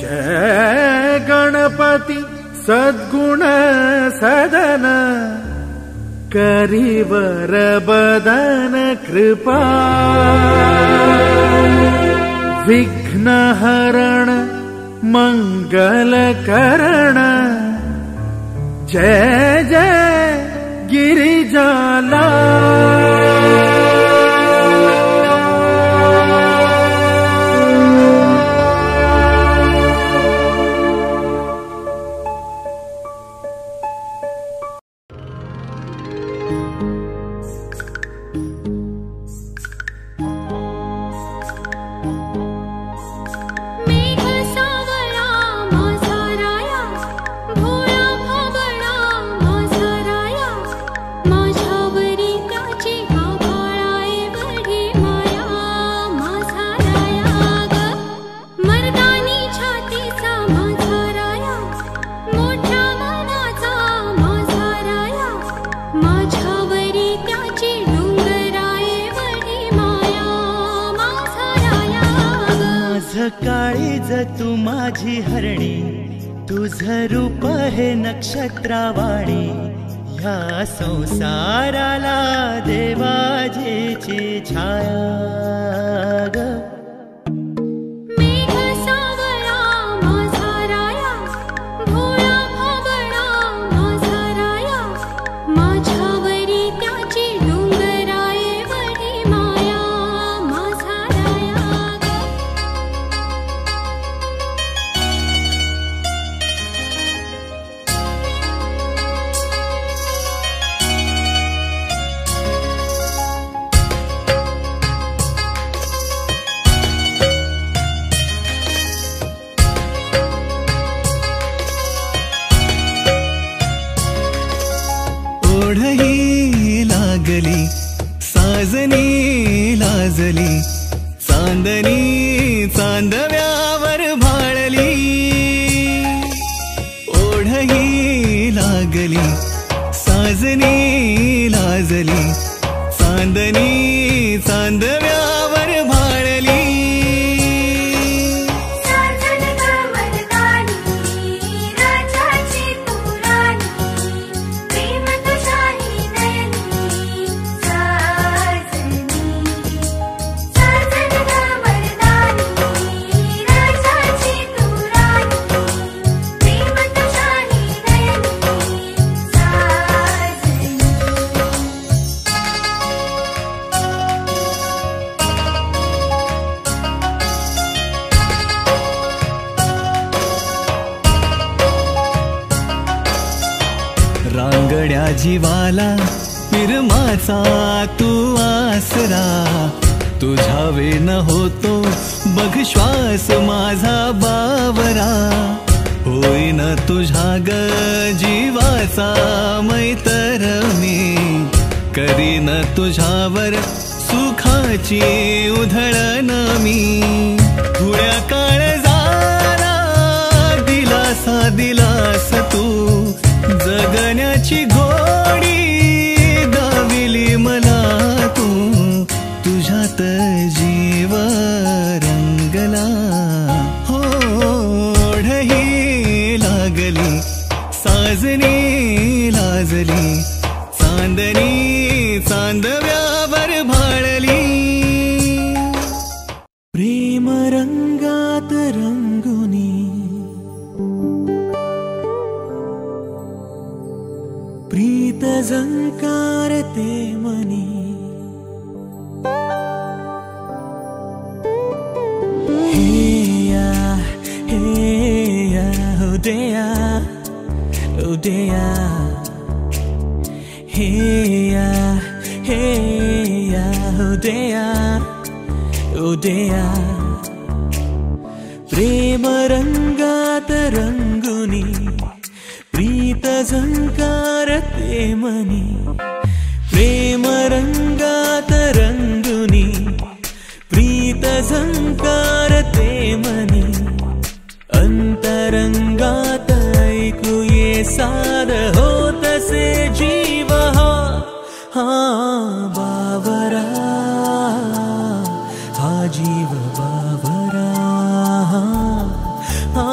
जय गणपति सद्गुण सदन करिवर बदन कृपा विघ्न हरण मंगल करण जय जय गिरिजाला। काळीज तू माझी हरणी, तुझ रूप हे नक्षत्रावाणी, ह्या संसाराला देवाजीची छाया ग। ओढही लागली साजनी लाजली, चांदणी चांदव्यावर भाळली। ओढही लागली साजनी लाजली, चांदणी चांदव्यावर भाळली। रांगड्या जीवाला पिरमाचा तू आसरा, तुझ्या वेन होतो बघ श्वास माझा बावरा। होईन तुझ्या ग जीवाचा मैतर मी, करीन तुझ्यावर सुखाची उधळण मी। थोड्या काळजाला दिलासा दिलास तू, जगण्याची घोडी दाविली मला तू। तुझ्यात जीव रंगला हो, ओढही लागली साजनी लाजली, चांदणी चांदव्यावर भाळली। प्रेम रंगात रंगुनी प्रीत झंकारते मनी, हे या उदया उदया, हे या उदया उदया। प्रेम रंगात रंगुनी प्रीत झंकारते मनी, प्रेम रंगात रंगुनी प्रीत झंकारते मनी। अंतरंगात ऐकू ये साद होतसे जीव हा बावरा, हा जीव बावरा, हा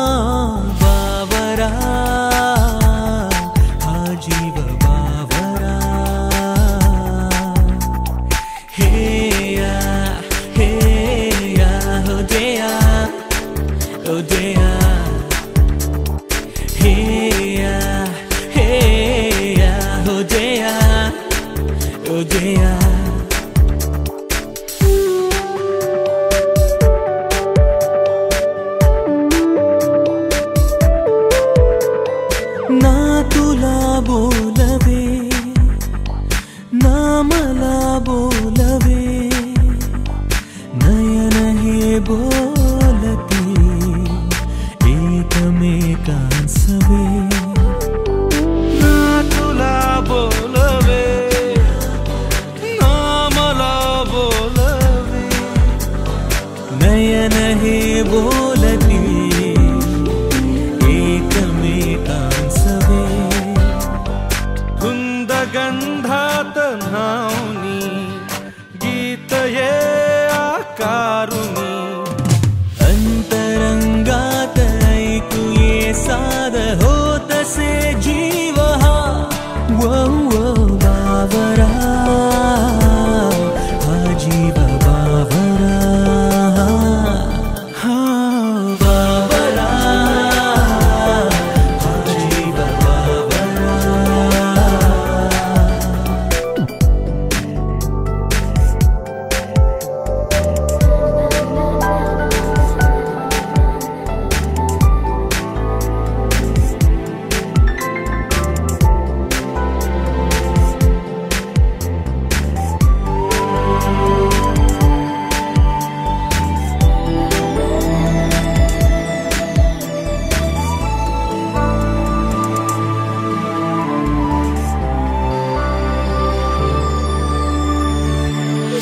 oh dear. Hey yeah, oh dear, oh dear. ना तुला बोलवे ना मला बोलवे नयन हे बोलती एकमेकांसवे ना तुला बोलवे ना मला बोलवे नयन हे बोलती एकमेकांसवे धुंद गंधात न्हाऊनी गीत ये आकारुनी अंतरंगात ऐकू ये साद होतसे जीव हा वो बावरा हा जीव बावरा हा बावरा हा जीव बावरा.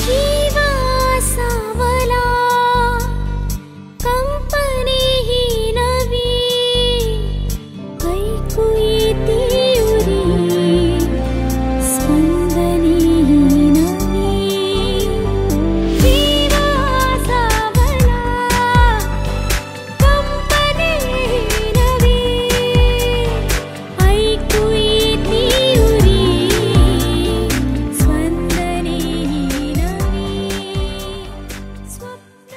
जीवा सावला कंपनी ही नवी ऐकू येती उरी स्पंदनी ही नवी जीवा सावला कंपनी ही नवी ऐकू येती उरी स्पंदनी ही नवी स्वप्न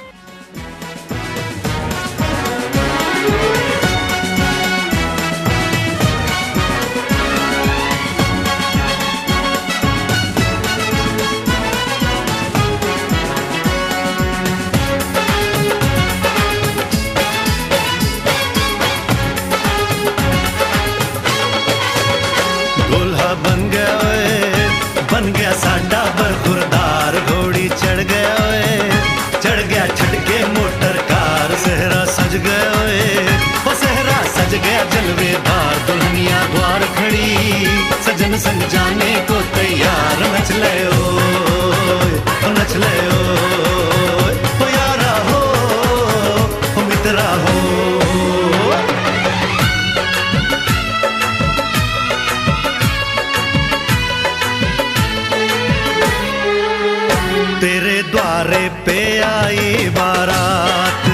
दूल्हा बन गया साडा बरखुरदार घोड़ी चढ़ गया छटके मोटर कार सहरा सज गया वो सहरा सज गया जलवेदार दुल्हनिया द्वार खड़ी सजन संग जाने को तैयार नच ले ओ नच ले ओ यारा हो मित्रा हो. तेरे द्वारे पे आई बारात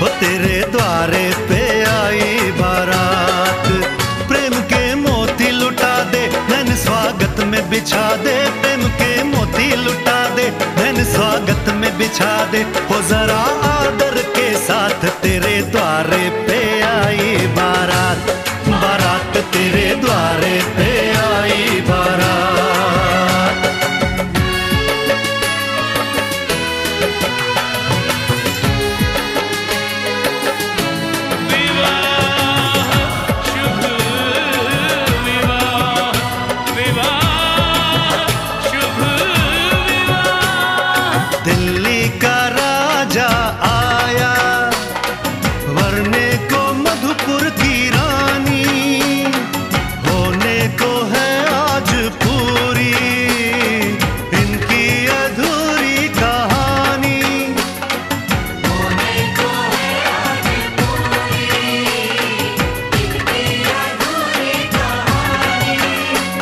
हो तेरे द्वारे पे आई बारात प्रेम के मोती लुटा दे धन स्वागत में बिछा दे प्रेम के मोती लुटा दे धन स्वागत में बिछा दे हो जरा आदर के साथ तेरे द्वारे पे आई बारात बारात तेरे द्वारे पे आई बारात. दिल्ली का राजा आया वरने को मधुपुर की रानी होने को है आज पूरी इनकी अधूरी कहानी होने को है आज पूरी इनकी अधूरी कहानी.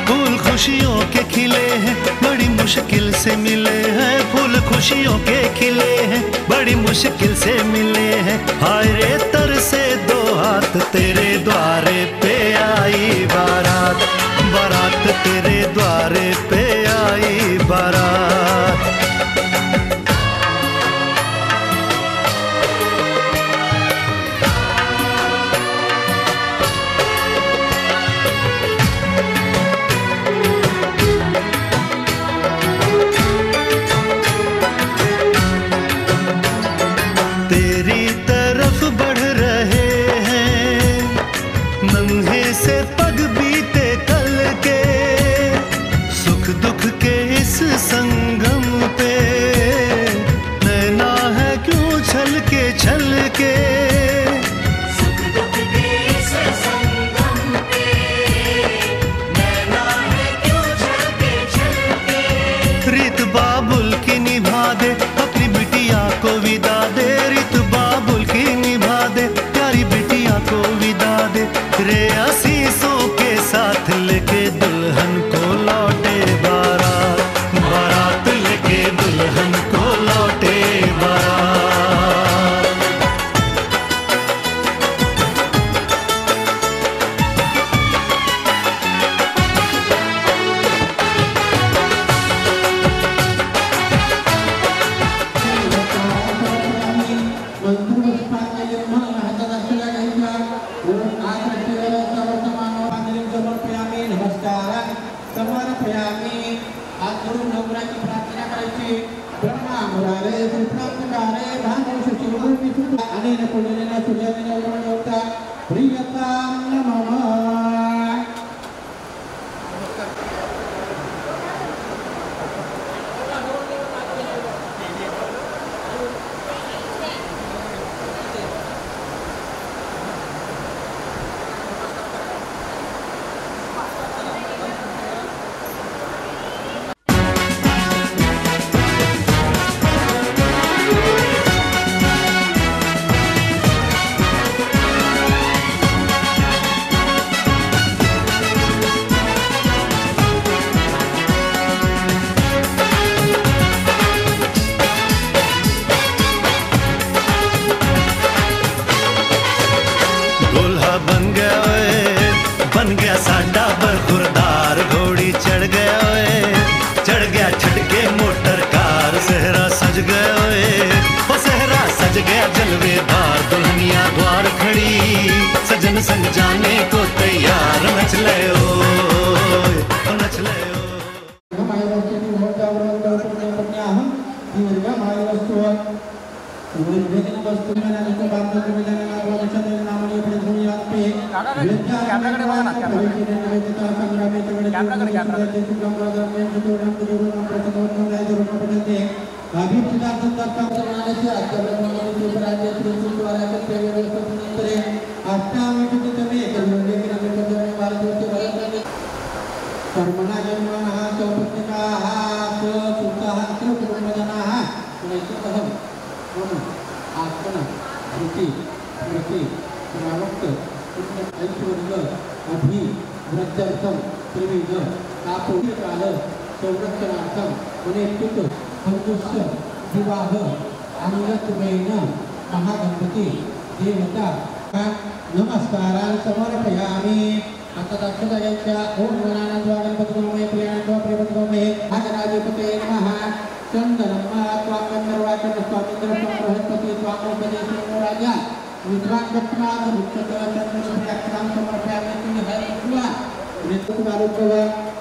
फूल खुशियों के खिले हैं बड़ी मुश्किल से मिले हैं फूल खुशियों के खिले हैं बड़ी मुश्किल से मिले हैं हाय रे तरसे दो हाथ तेरे द्वारे पे आई बारात बारात तेरे द्वारे पे आई बारात. तेरी तरफ बढ़ रहे हैं, नन्हे से पग बीते कल के, सुख दुख के इस संगम पे नैना है क्यों छल के सुख दुख के इस संगम पे नैना है क्यों छलके रीत बाबुल की निभा दे अपनी बिटिया को विदा दे, रीत बाबुल की निभा दे प्यारी बिटिया को विदा दे, रे आशीषों के साथ लेके दुल्हन को लौटे बारात, बारात लेके दुल्हन को लौटे बारात। बन गया साडा बरखुरदार, घोड़ी चढ़ गया ओए, चढ़ गया छटके मोटर कार, सहरा सज गया ओए, ओ सहरा सज गया जलवेदार, दुल्हनिया द्वार खड़ी सजन संग जाने को तैयार, नच ले ओए नच ले महागणपति देवता नमस्कारान् समर्पयामि। अतदक्षतयस्य ओम गणानाद्वागणपतिगोमये प्रियाणाद्वाप्रियपतिगोमये भागराजपते नमः। चन्दनं त्वाङ्गन्धर्वाचन स्वामिन्द्रं बृहस्पति त्वाङ्गोपदेशो राजा विद्वाङ्गत्वादमुच्यतचन्द्रसूर्याक्षरां समर्पयामि। तुल्यहरित्वा ऋतुकारोपव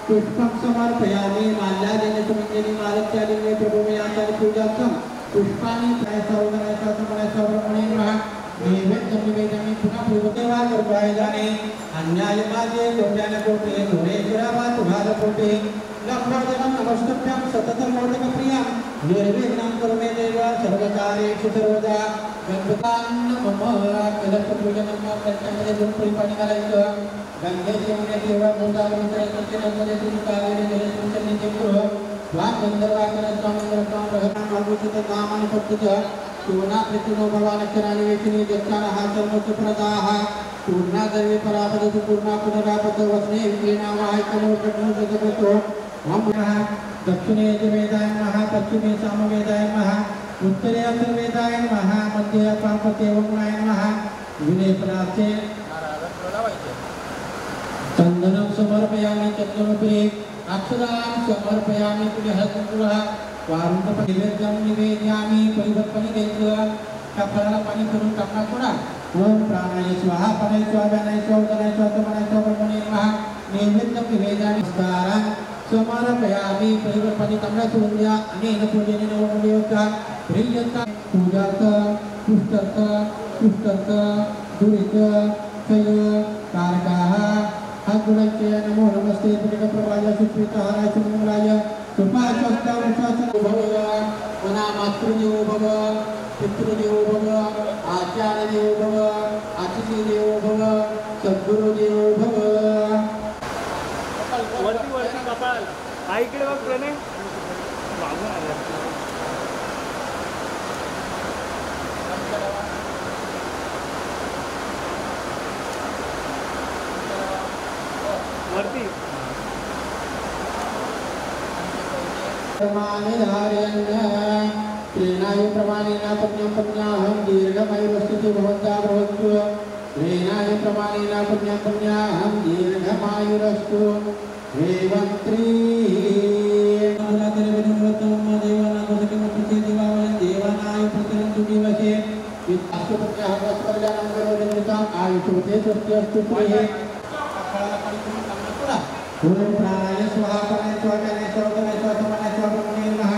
पुष्पं समर्पयामि। माल्यादेन सुमञ्जली मालत्यादिने प्रभुमयाचार्य पूजार्थं पुष्पाणि त्रयसौदनयसा समनयसा ब्रह्मणे नमः। नैवेद्यं निवेदयामि पुनः पूर्वदेवा गर्भायदाने अन्यायमाजे गोप्यानकोटे धुरेश्वरावातुभारकोटे लम्बोदरं नमस्तभ्यं सततं मोदकप्रियं निर्विघ्नं कुरु मे देव सर्वकार्येषु सर्वदा। गणपतान्न मम कलशपूजनं कर्तव्ये गुरुप्रियपाणि करायचं। गंगे यमुने देवा गोदावरी सरस्वती नर्मदे सिंधु कावेरी जलेस्मिन् सन्निधिं कुरु। स्वां गन्धर्वाकरं स्वामिन्द्रं रहतां मार्गोचितं नामानि पठ्यते। पूर्णा प्रतिनो भवानक्षराणि वेचिनी जत्तानः सर्वोच्चप्रदाः। पूर्णा देवी परापदतु पूर्णा पुनरापदो वस्ने विक्रीणावाहिकनो कटनो जगतो। नमः दक्षिणे वेदाय नमः, पश्चिमे सामवेदाय नमः, उत्तरे अथर्ववेदाय नमः, मध्ये पार्वते वरुणाय नमः। विनेत्रार्थे चन्दनं समर्पयामि चन्दनोपरि अक्षरां समर्पयामि पुण्यहस्तुः। वारुणपनिवेद्यं निवेदयामि परिवर्तनि देन्द्र कफलाला पाणी करून टाकणार थोडा। ओम प्राणाय स्वाहा प्राणाय स्वाहा व्यानाय स्वाहा उदनाय स्वाहा समानाय स्वाहा ब्रह्मणे नमः। नैवेद्यं निवेदयामि नमस्कारान् समर्पयामि परिवर्तनि तांबडा सोंद्या अनेन पूजनेन ओम देवता प्रियता पूजार्थ पुष्टर्थ पुष्टर्थ दुरित क्षय कारकाः हातुडस्य नमो नमस्ते पुण्यप्रभाय सुप्रीतहाराय सुमंगलाय कृपाशस्ता वृक्षासन भव मना मातृदेवो भव पितृदेवो भव आचार्यदेवो भव अतिथिदेवो भव सद्गुरुदेवो भव वरती वरती कपाळ आईकडे बघ प्रणय मागून आला वरती प्रमाणे धारयन् प्रेणाय प्रमाणेन पुण्यं पुण्याहं दीर्घमायुरस्ति भवन्तः भवन्तु प्रेणाय प्रमाणेन पुण्यं पुण्याहं दीर्घमायुरस्तु हेवन्त्री देवानाय प्रतिरन्तु दिवसे विद्यासुपुत्रः वस्त्रजानं करोति आयुष्यते स्वस्त्यस्तु प्रिये ओम प्राणाय स्वाहा प्राणाय स्वाहा ज्ञानाय स्वाहा धनाय स्वाहा समानाय स्वाहा ब्रह्मणे नमः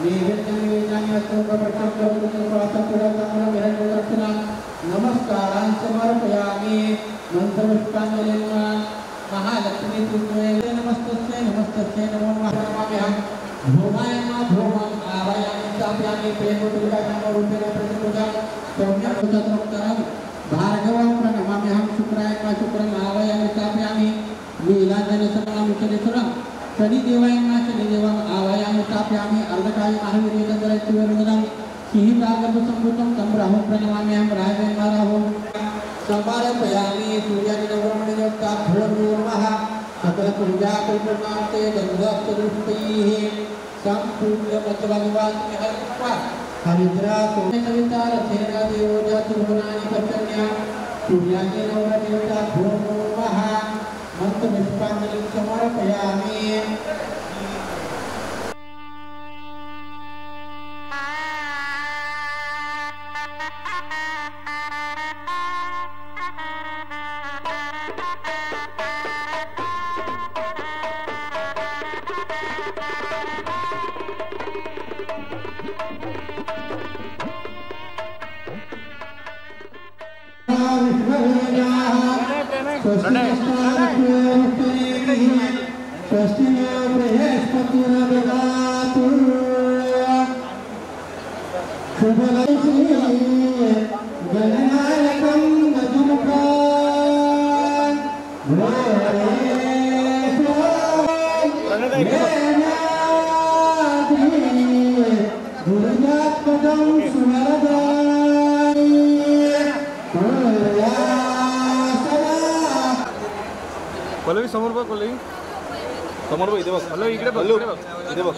नैवेद्यं निवेदयामि अस्तोत्रपठनं करोमि प्रातःकालं हिरण्यदर्शनं नमस्कारान् समर्पयामि मन्त्रपुष्पाञ्जलिं महालक्ष्मी पूजये नमस्तस्यै नमस्तस्यै नमो नमाम्यहं भूमायं भूमम् आवाहयामि स्थापयामि प्रेमोद्विग्नं प्रतिपूजां सौम्यं सुतत्रं भार्गवं प्रणमाम्यहं शुक्राय शुक्रम् आवाहयामि स्थापयामि लीलाजनसमामुचनेश्वरं शनिदेवायं शनिदेवम् आवाहयामि स्थापयामि अर्धकाय महावीर्यचन्द्रैश्वर्यवदनं सिंहिकागर्भसम्भूतं तं राहुं प्रणमाम्यहं राहवें राहुं समर्पयामि सूर्यादिनवरमणियोक्ताभ्यो नमः सकलपूजा परिपूर्णान्ते गन्धस्तदुष्टैः सम्पूर्णमतभगवान् हरित्वा हरिद्रा सोमेसविता रथेना देवो जातुर्भुवनानि पश्यन्या सूर्यादिनवरमणियोक्ताभ्यो नमः मंत्रपुष्पाञ्जलिं समर्पयामि पल्लवी समोर बघ पल्लवी समोर बघ इथे बघ पल्लवी इकडे बघ इथे बघ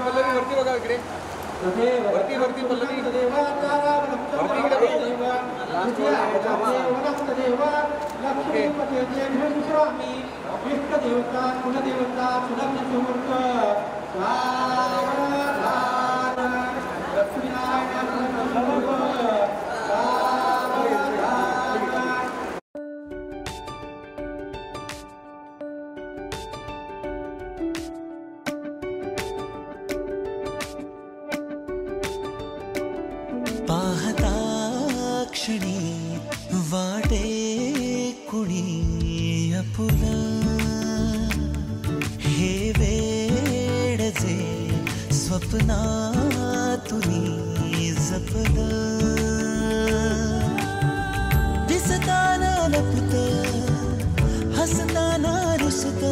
पल्लवी वरती बघा इकडे वरती वरती पल्लवी इष्टदेवता कुलदेवता स्वप्ना तुनी जपलं दिसताना लपत हसताना रुसत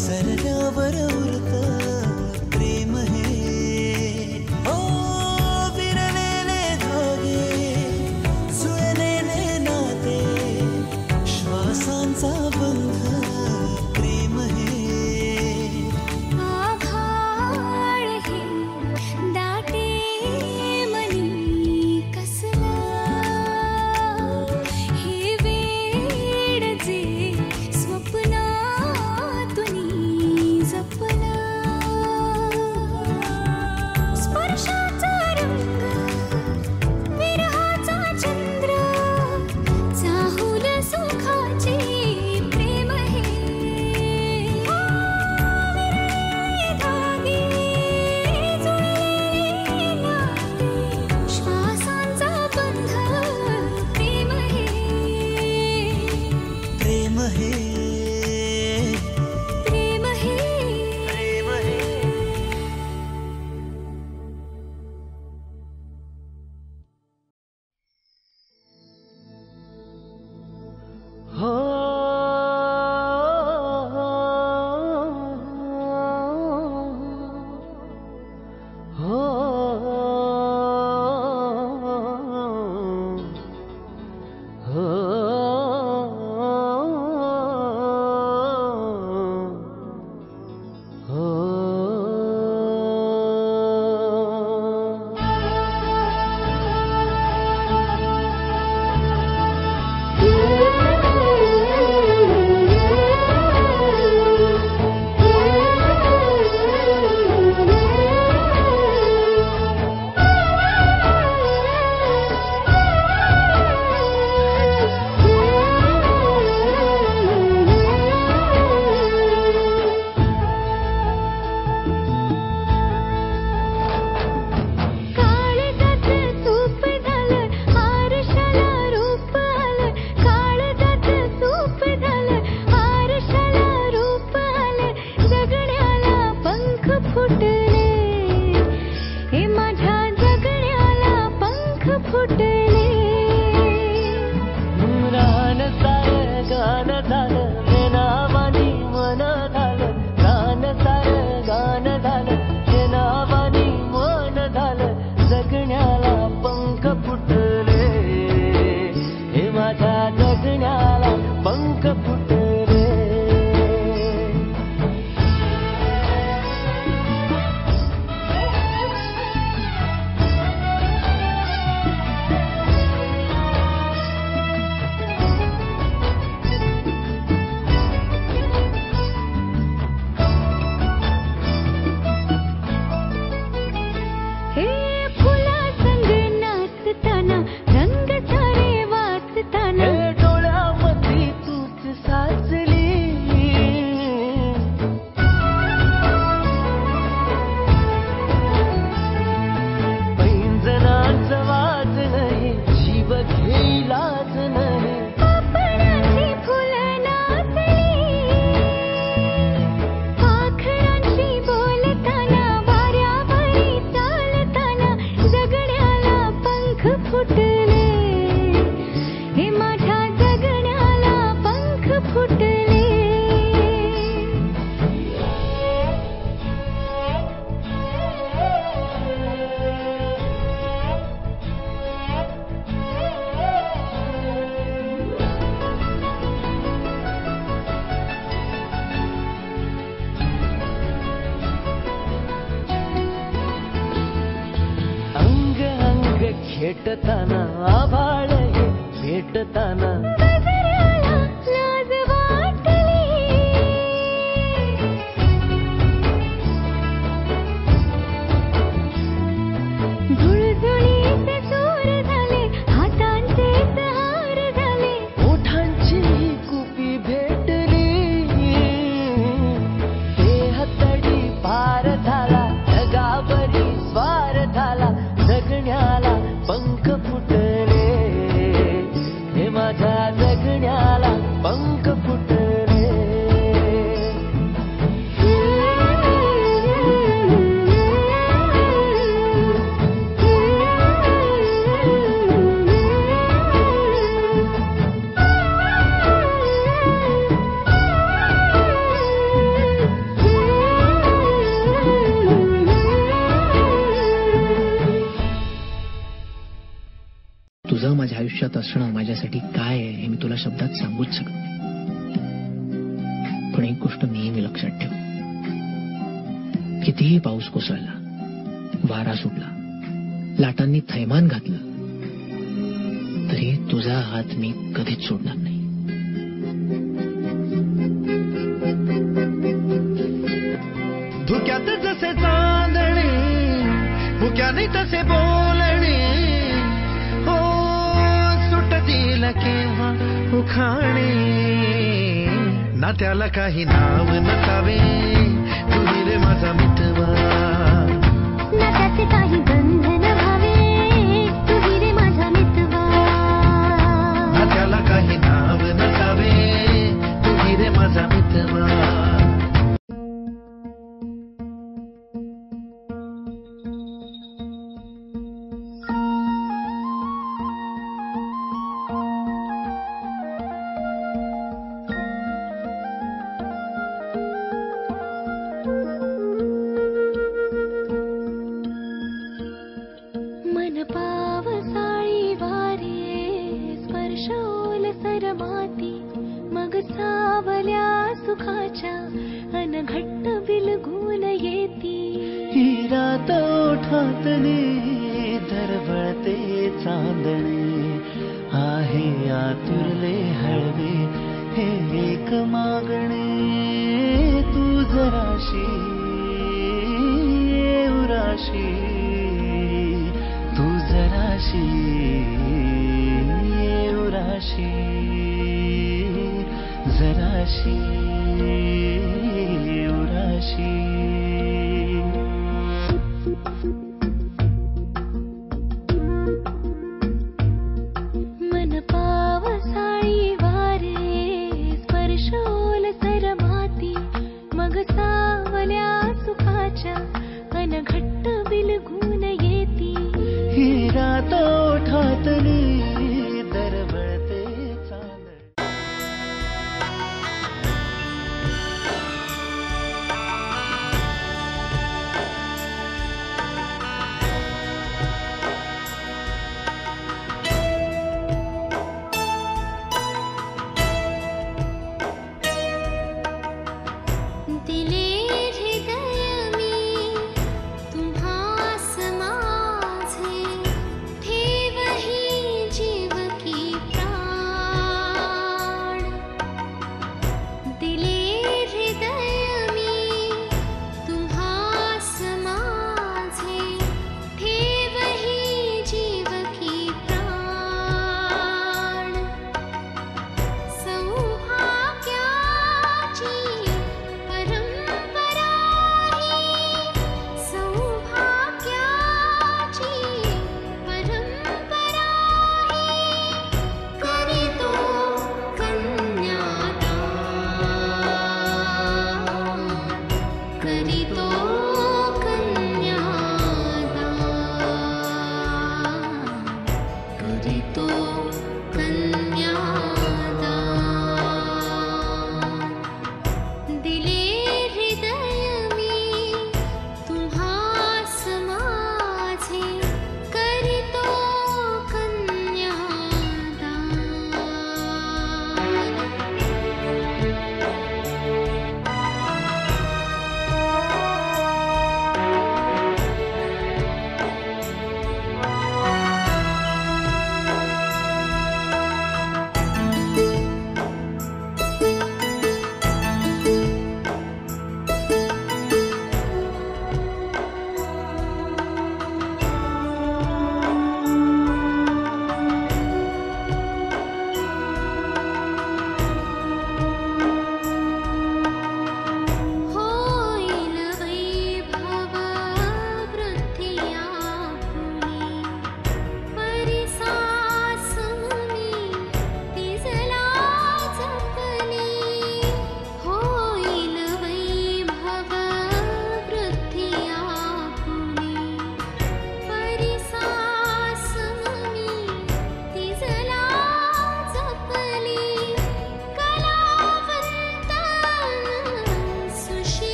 सरल्यावर उरत प्रेम हे ओ विरलेले धागे जुळलेले नाते श्वासांचा बंध प्रेम हे आभाळ हे दाटे मनी कसला हे वेड जे स्वप्नातुनी जपला स्पर्शाचा रंग विरहाचा चंद्र चाहुल सुखाचे प्रेम हे धागे जुळलेले नाते श्वासांचा बंध प्रेम हे प्रेम हे प्रेम हे प्रेम हे हो हो काळजात सूप झालं आरशाला रूप आलं काळजात सूप झालं आरशाला रूप आलं जगण्याला पंख फुटले हे माझ्या जगण्याला पंख फुटले रान सार गान झालं हे नावानी मन झालं रान सार गान झालं हे नावानी मन झालं जगण्याला पंख फुटले हे माझ्या जगण्याला पंख फुटले हे फुला संग नाचताना रंग सारे वाचताना हे डोळ्यामध्ये तूच साचली पैंजणाचं वाज नाही जीव घेईलाच नाही पापणाची फुलं नाचली पाखरांशी बोलताना वाऱ्यावरी चालताना जगण्याला पंख फुटले हे माझ्या जगण्याला पंख फुटले अंग अंग खेटताना आभाळ हे भेटताना गजऱ्याला लाज वाटली झुळझुळीचे सूर झाले हातांचे हार झाले ओठांची कुपी भेटली देहतडी पार झाला जगावरी स्वार झाला जगण्याला पंख फुटले हे माझ्या तुझ्यासोबत असणं माझ्यासाठी काय आहे हे मी तुला शब्दात सांगूच शकत नाही. पण एक गोष्ट नेहमी लक्षात ठेव, कितीही पाऊस कोसळला, वारा सुटला, लाटांनी थैमान घातलं, तरी तुझा हात मी कधीच सोडणार नाही. धुक्यात जसे चांदणे, भुक्याने तसे बोलणे, हो सुटतील केव्हा उखाणे. नात्याला काही नाव नसावे, तुझी रे माझा मितवा. नात्याचे काही बंधन व्हावे, तुझी रे माझा मितवा. नात्याला काही नाव नसावे, तुझी रे माझा मितवा. मन पावसाळी वारे स्पर्शोल सरमाती, मग सावल्या सुखाच्या अनघट्ट बिलगून येती. ही रात ओठातली दरवळते चांदणे, आहे आतुरले हळवे हे एक मागणे. तू जराशी उराशी, तू जराशी उराशी, जराशी उराशी. मन पावसाळी वारे स्पर्शोल सरमाती, मग सावल्या सुखाच्या अनघट्ट बिलगून येती. ही रात ओठातली दरवळते चांदणे. दिले हृदय मी तुम्हास माझे, ठेवही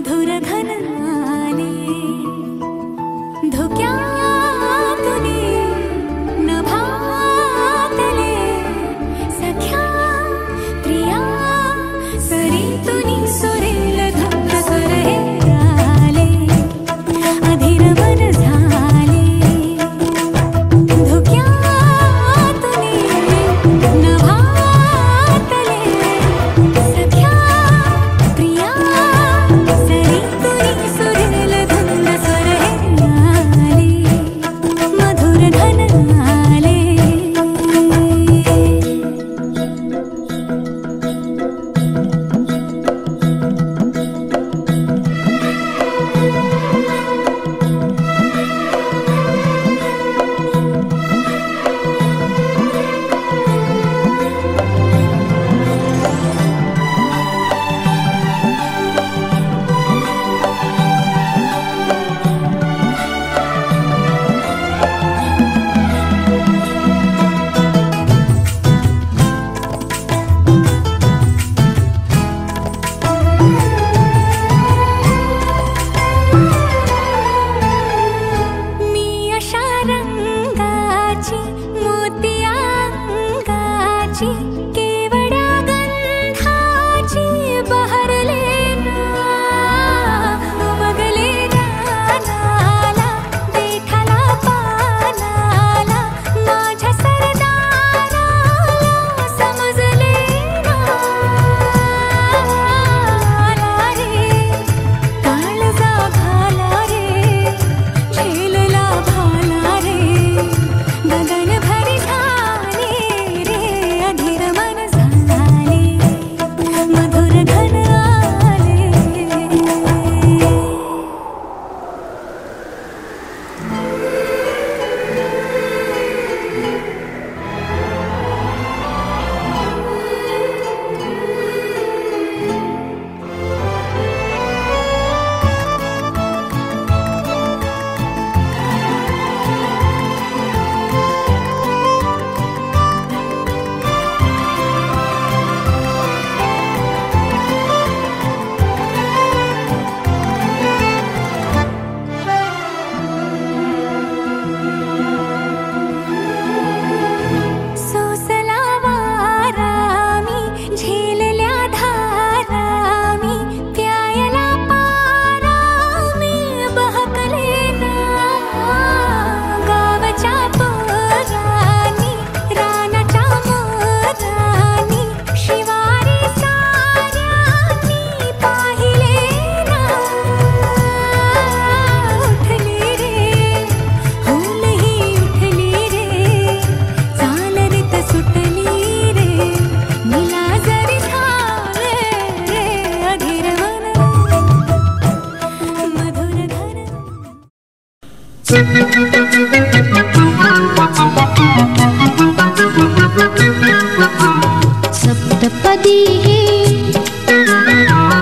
मधुर घन आले धोक्यातुनी नभातले सख्या प्रिया सरीतुनी सुरेल धुंद स्वर हे आले अधीर मन झाले धोक्यातुनी नभातले सख्या प्रिया सरीतुनी सुरेल धुंद स्वर हे आले मधुर घन आले मी अशा रंगाची मोतियांगाची केवड्या गंधाची बहरले ना उमगले ज्ञानाला देठाला पानाला माझ्या सरदाराला समजले ना रे काळजा घाला रे झेलला भाला रे गगन भरी झाले रे अधीर मन झाले मधुर घन आले सोसला वारामी झेलल्या धारामी प्यायला पारामी बहकले ना गावच्या पोरानी रानाच्या मोरानी शिवारी साऱ्यांनी पाहिले ना उठली रे हुलही उठली रे चालरीत सुटली रे निला जरी झाले रे अधीर मन मधुर घन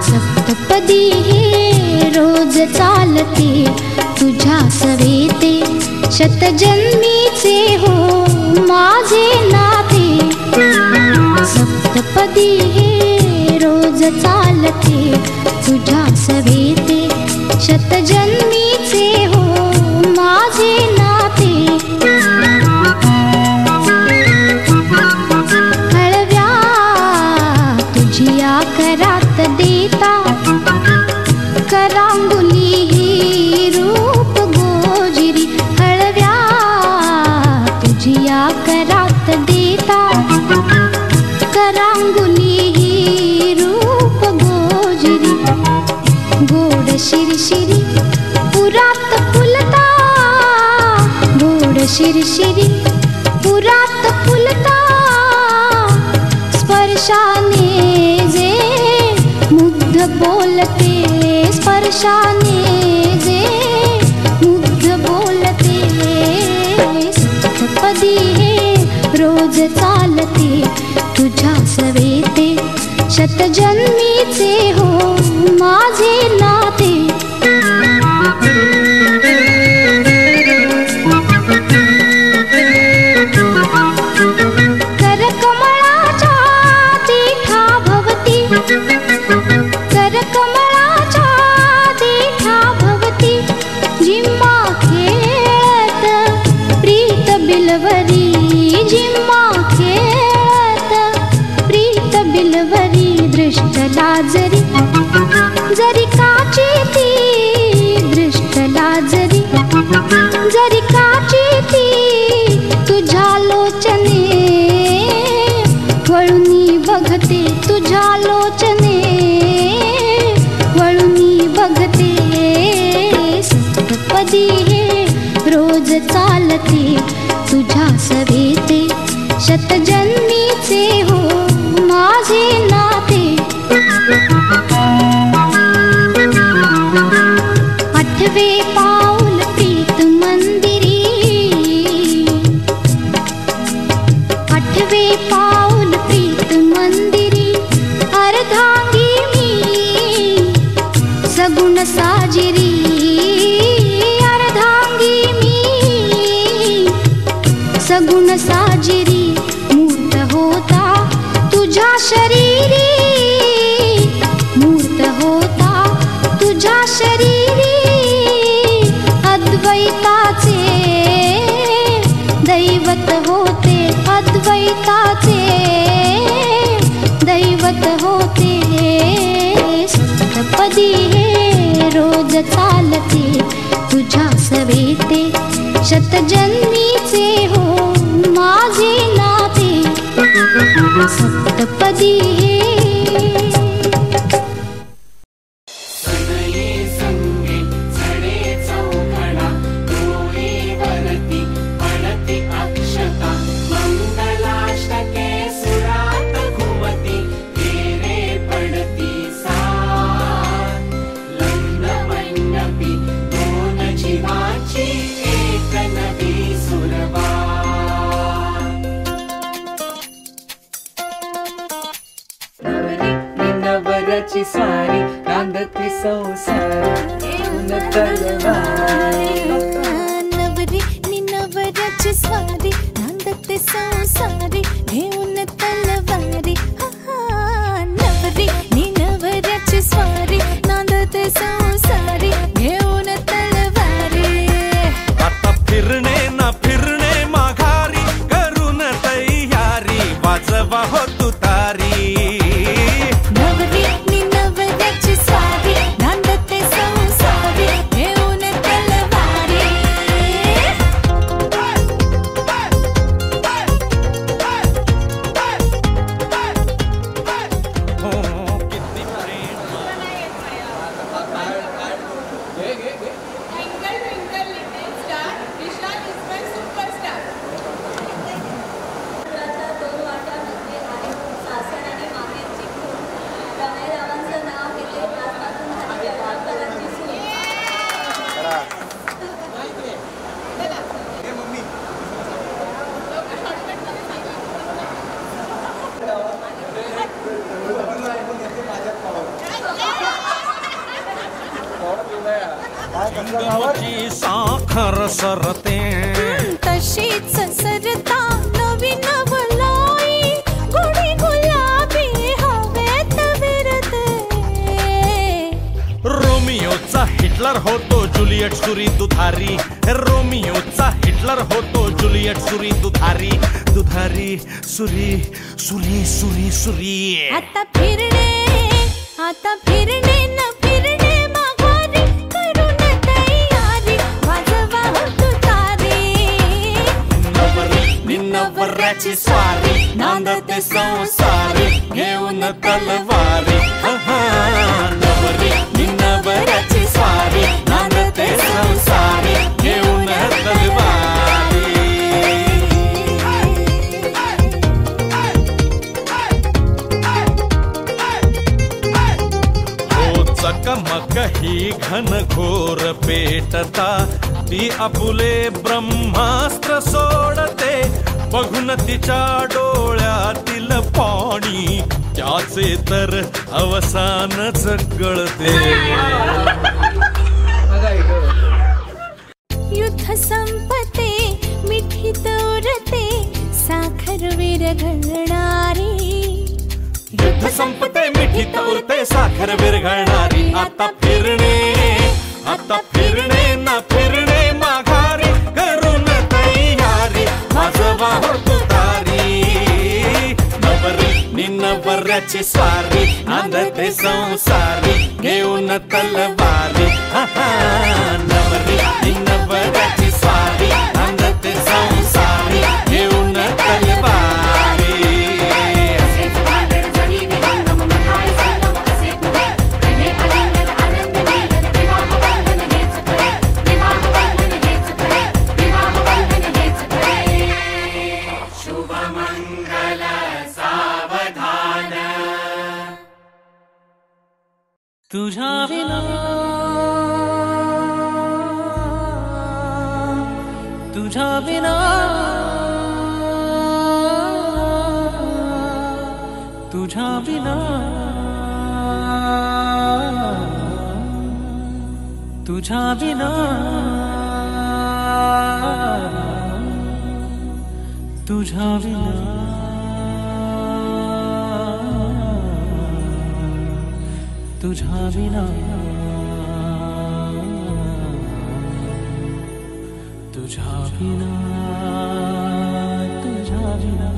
सप्तपदी हे रोज चालते तुझ्या सवेते शतजन्मीचे हो माझे नाते सप्तपदी हे रोज चालते तुझ्या सवेते शतजन्मीचे हो माझे नाते हळव्या तुझिया करात देता करांगुली ही रूप गोजिरी हळव्या तुझिया करात देता करांगुली ही रूप गोजिरी गोड शिरशिरी पुरात फुलता गोड शिरशिरी पुरात फुलता स्पर्शाने जे मुग्ध बोलते स्पर्शाने जे मुग्ध बोलते सप्तपदी हे रोज चालते तुझ्या सवेते शतजन्मीचे हो माझे नाते करकमळाच्या देठा भवती करकमळाच्या चालते तुझ्या सवेते शतजन्मीचे हो माझे नाते. आठवे पाऊल प्रीत मंदिरी, आठवे पाऊल प्रीत मंदिरी, अर्धांगी मी सगुण साजिरी, अर्धांगी मी सगुण साजिरी, मूर्त होता तुझ्या शरीरी, मूर्त होता तुझ्या शरीरी, अद्वैताचे दैवत होते, अद्वैताचे दैवत होते. सप्तपदी हे रोज चालते तुझ्या सवेते शतजन्मीचे हो माझे नाते. सप्तपदी हे नवऱ्याची स्वारी रांधते संसार घेऊन तलवारी. नवरी नि नवऱ्याची स्वारी रांधते संसारी घेऊन तलवारी. नवरी नि नवऱ्याची स्वारी रांधते संसारी घेऊन तलवारी. आता फिरणे ना फिरणे माघारी करून तयारी वाजवा हो तुतारी. साखर सरते तशीच सरता नवीन वलाई गोडी गुलाबी हवेत विरते. रोमियोचा हिटलर होतो जुलियट सुरी दुधारी. रोमियोचा हिटलर होतो जुलियट सुरी दुधारी. दुधारी सुरी सुरी सुरी सुरी. आता फिरणे न फिरणे माघारी करून तयारी वाजवा हो तुतारी. नवरी नवऱ्याची स्वारी नांदते संसारी घेऊन तलवारी. नवरी नवऱ्याची स्वारी नांदते संसारी घेऊन तलवारी. चकमक ही घनघोर पेटता ती आपुले ब्रह्मास्त्र सोडते. बघून तिच्या डोळ्यातील पाणी त्याचे तर अवसानच गळते. युद्ध संपते मिठीत उरते साखर विरघळणारी. युद्ध संपते मिठीत उरते साखर विरघळणारी. आता फिरणे ना फिरणे माघारी करून तयारी वाजवा हो तुतारी. नवरी नवऱ्याची स्वारी नांदते संसारी घेऊन तलवारी. नवरी नवऱ्याची स्वारी नांदते संसारी घेऊन तलवारी. तुझा बिना तुझा बिना तुझा बिना तुझा बिना तुझा बिना तुझा बिना तुझा बिना तुझा बिना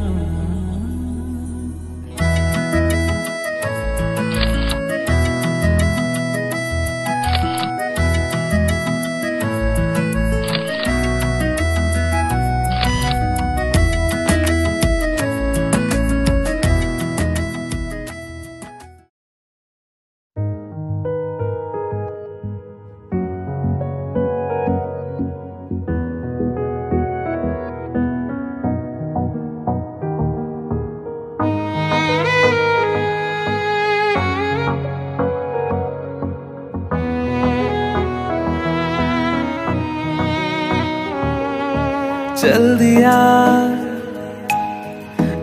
चल दिया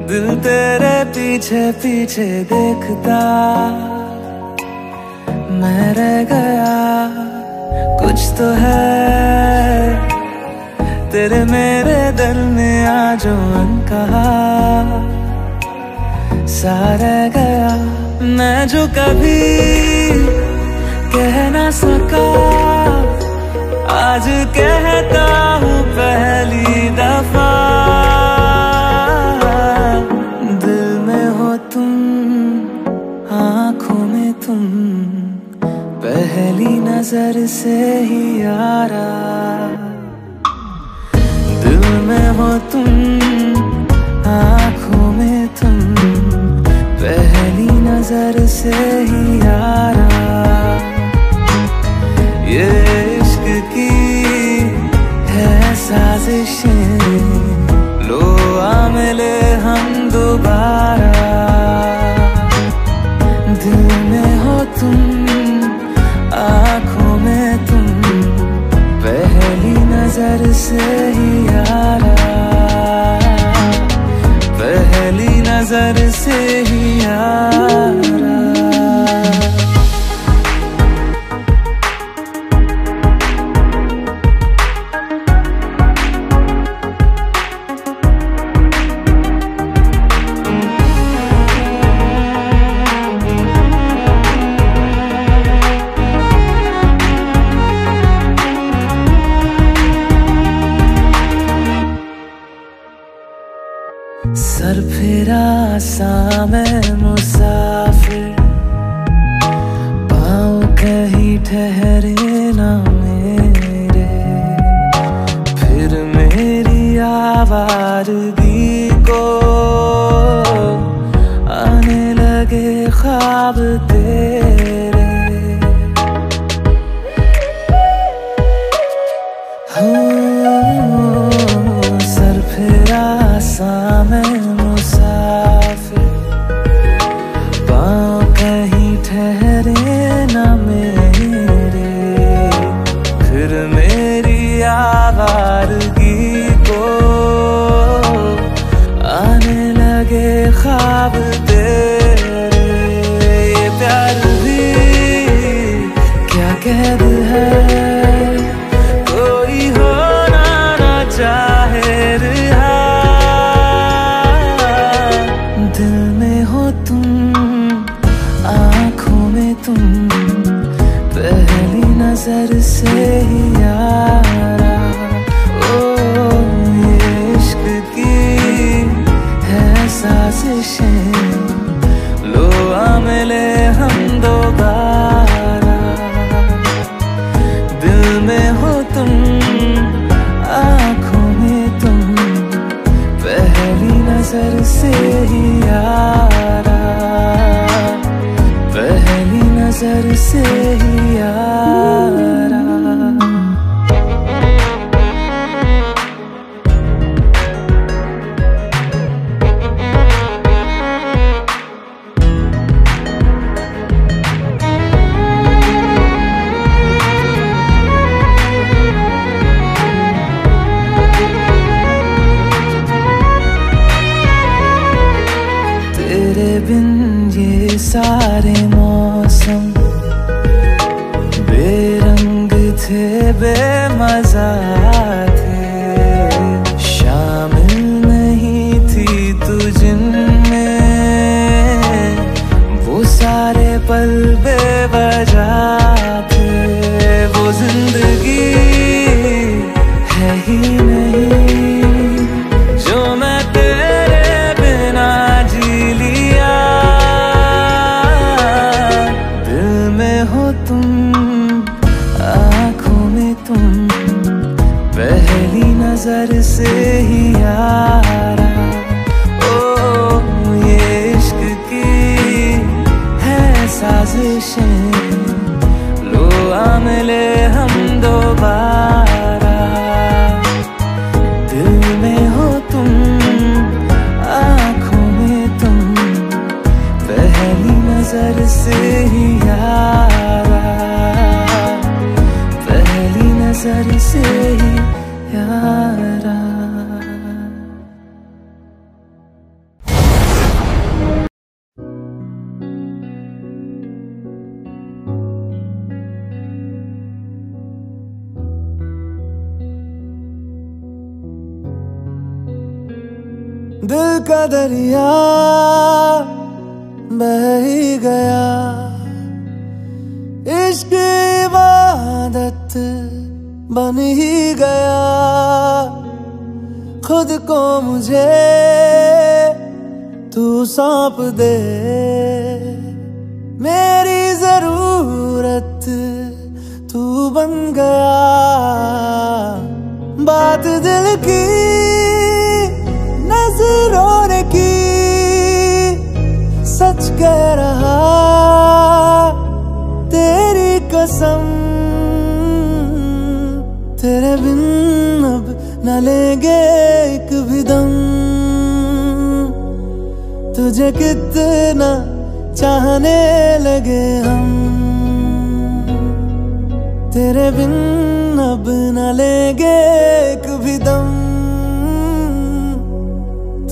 दिल तेरे पीछे पीछे देखता, मैं रह गया कुछ तो है तेरे मेरे दरमियां जो अनकहा सा रह गया। मैं जो कभी कह ना सका आज कहता हूँ पहली दफा। दिल में हो तुम, आँखों में तुम, पहली नजर से ही यारा। दिल में हो तुम, आँखों में तुम, पहली नजर से ही यारा। ये इश्क की है साजिशें, लो आ मिले हम दोबारा। दिल में हो तुम, आँखों में तुम, पहली नजर से ही यारा। पहली नजर से ही यारा। सर फिरा सा मैं मुसाफिर, पाँव कहीं ठहरे ना मेरे। फिर मेरी आवारगी को आने लगे ख्वाब तेरे। सर फिरा सा मैं मुसाफिर, पाँव कहीं ठहरे ना मेरे। फिर मेरी आवारगी को आने लगे ख्वाब तेरे। ये प्यार भी क्या कैद है, कोई होना ना चाहे रिहा। दिल में हो तुम, आँखों में तुम, पहली नजर से ही यारा। ओ ये इश्क की है साजिशें, लो आ मिले हम दोबारा। दिल में हो तुम, आँखों में तुम, पहली नजर से ही यारा। पहली नजर से ही यारा। थे बेमजा थे, शामिल नहीं थी तू जिनमें, वो सारे पल बेवजह थे। वो जिंदगी है ही नहीं जो मैं तेरे बिना जी लिया। दिल में हो तुम, आँखों में तुम, पहली नजर से ही यारा। ओ ये इश्क की है साजिशें, लो आ मिले हम दोबारा। दिल में हो तुम, आँखों में तुम, पहली नजर से ही यारा, पहली नजर से ही यारा। दिल का दरिया बह ही गया, इश्क इबादत बन ही गया। खुद को मुझे तू सौंप दे, मेरी जरूरत तू बन गया। बात दिल की नजरों ने की, सच कह रहा तेरी कसम। तेरे बिन अब न लेंगे एक भी दम, तुझे कितना चाहने लगे हम। तेरे बिन अब न लेंगे एक भी दम,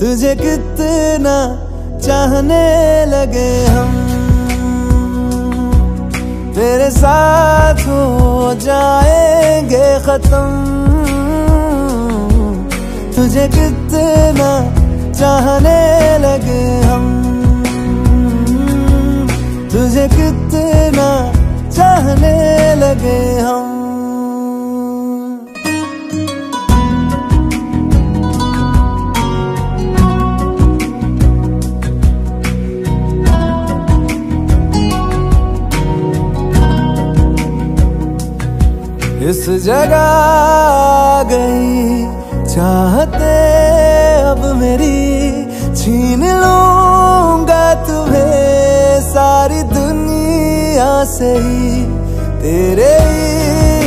तुझे कितना चाहने लगे हम। तेरे साथ हो जाएंगे खत्म, तुझे कितना चाहने लगे हम। तुझे कितना चाहने लगे हम। इस जगह गई चाहते अब मेरी, छीन लूंगा तुम्हें सारी दुनिया से ही। तेरे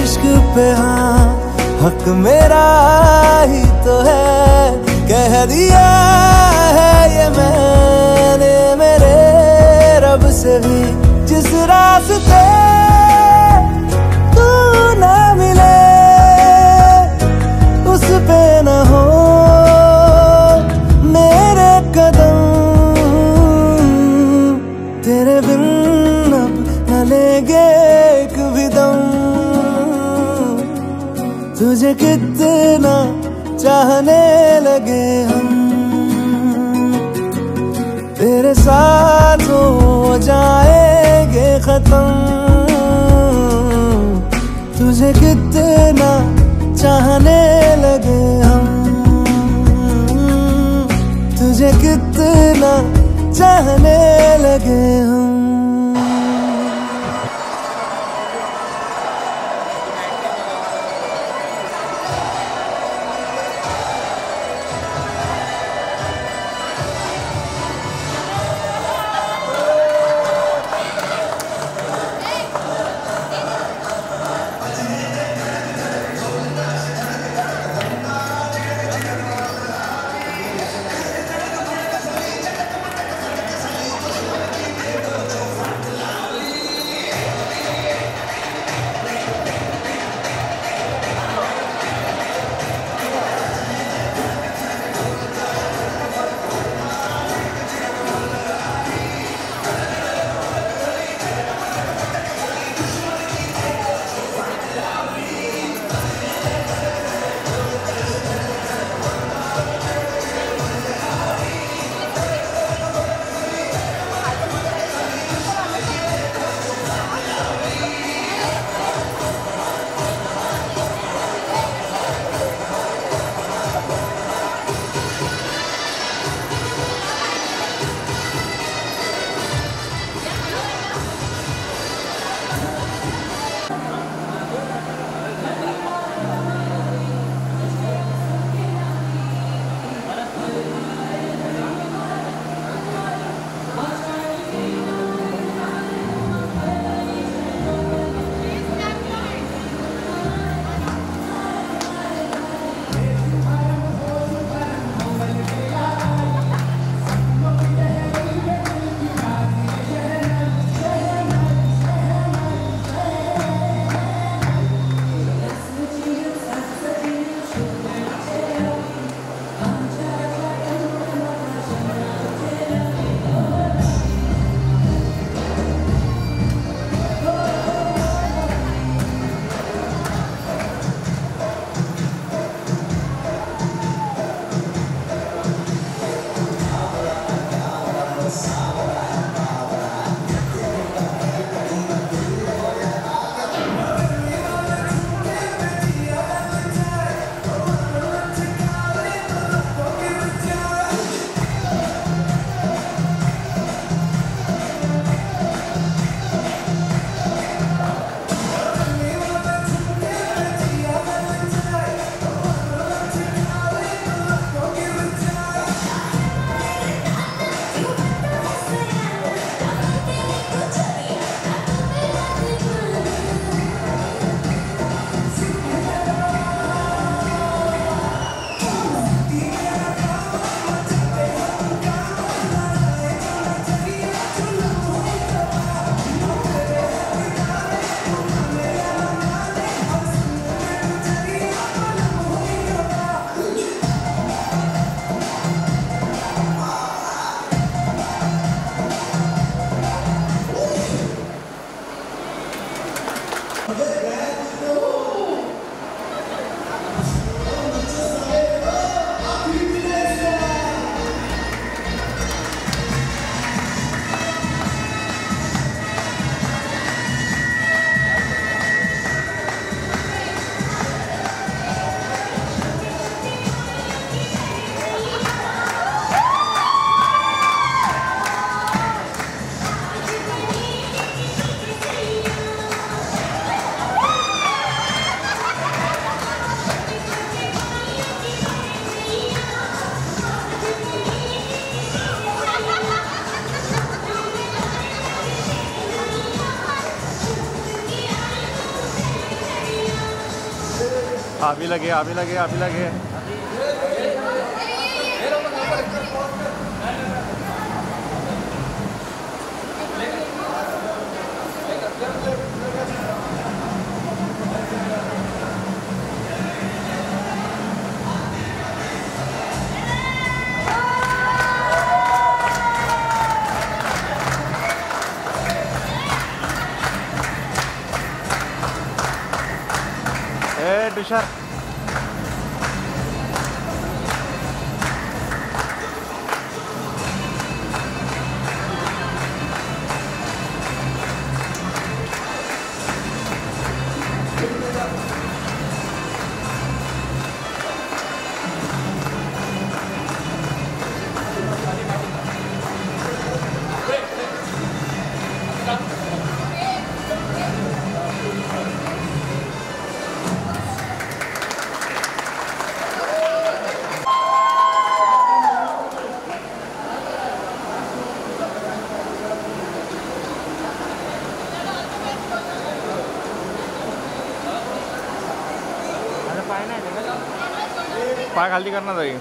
इश्क पे हाँ हक मेरा ही तो है, कह दिया है ये मैंने मेरे रब से भी। जिस रास्ते ना मिले उस पे न हो मेरे कदम। तेरे बिन अब न लेंगे एक भी दम, तुझे कितना चाहने लगे हम। तेरे साथ हो जाएंगे खत्म, तुझे कितना चाहने लगे हम। तुझे कितना चाहने लगे हम। अभी लगे अभी लगे अभी लगे। तुषार पाय खाली करना जाएगी।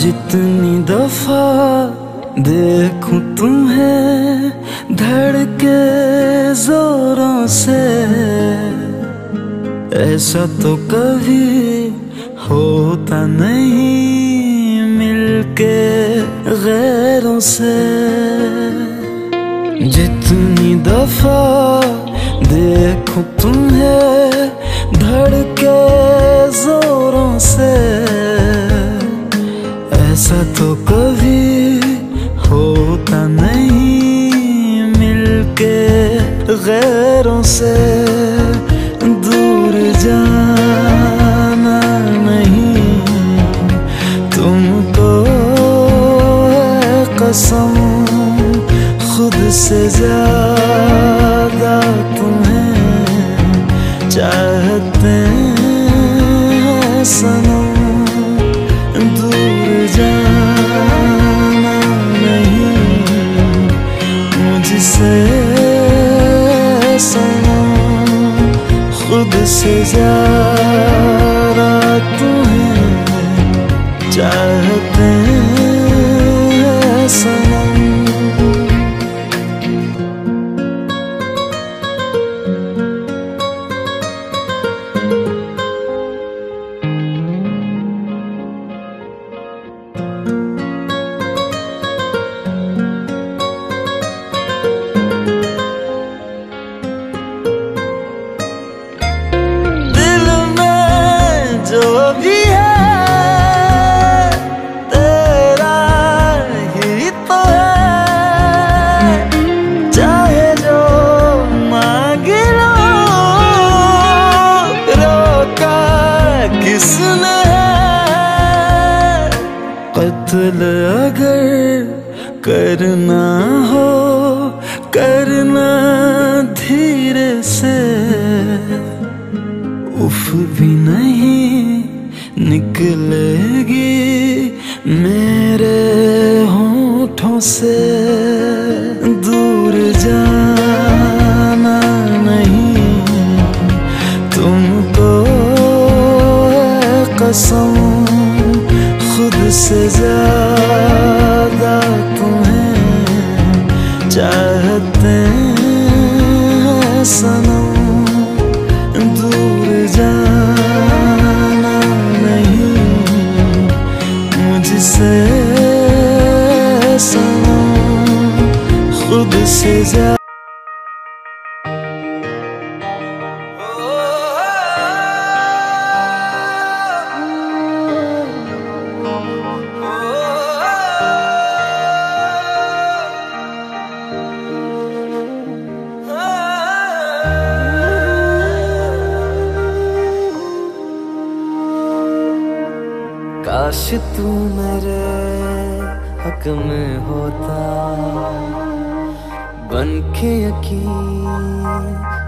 जितनी दफा देखूं तुम्हें धड़के जोरों से, ऐसा तो कभी होता नहीं मिलके गैरों से। जितनी दफा देखूं तुम्हें धड़के जोरों से, ऐसा तो कभी होता नहीं मिलके गैरों से। दूर जाना नहीं तुमको है कसम, खुद से ज्यादा तुम्हें चाहते हैं सनम। दूर जाना नहीं मुझसे सनम, खुद से ज्यादा तुम्हें चाहते हैं सनम। दिल में दिल अगर करना हो करना धीरे से, उफ भी नहीं निकलेगी मेरे होठों से। दूर जाना नहीं तुमको कसम, खुद से ज्यादा तुम्हें चाहते हैं सनम। दूर जाना नहीं मुझसे सनम, खुद से ज्यादा। काश तू मेरे हक में होता, बन के यकीन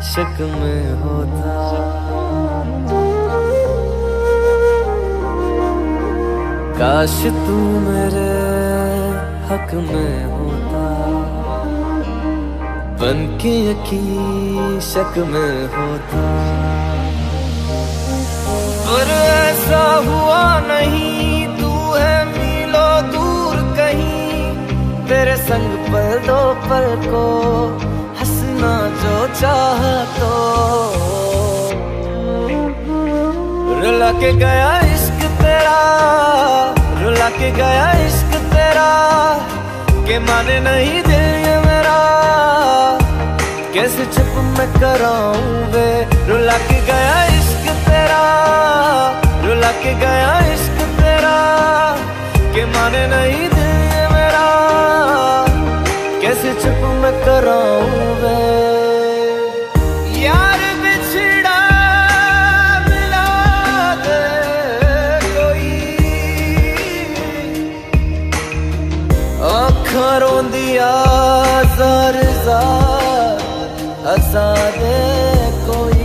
शक में होता। काश तू मेरे हक में होता, बन के यकीन शक में होता। पर ऐसा हुआ नहीं, तू है मीलों दूर कहीं। तेरे संग पल दो पल को हंसना जो चाह तो। रुला के गया इश्क तेरा, रुला के गया इश्क तेरा, के माने नहीं दिल ये मेरा। कैसे चुप मैं कराऊं वे, रुला के गया इश्क तेरा, रुला के गया इश्क तेरा, के माने नहीं दिल ये मेरा। कैसे चुप मैं कराऊं वे। यार बिछड़ा मिला दे कोई, आँखां रोंदिया ज़ार ज़ार हंसा दे कोई।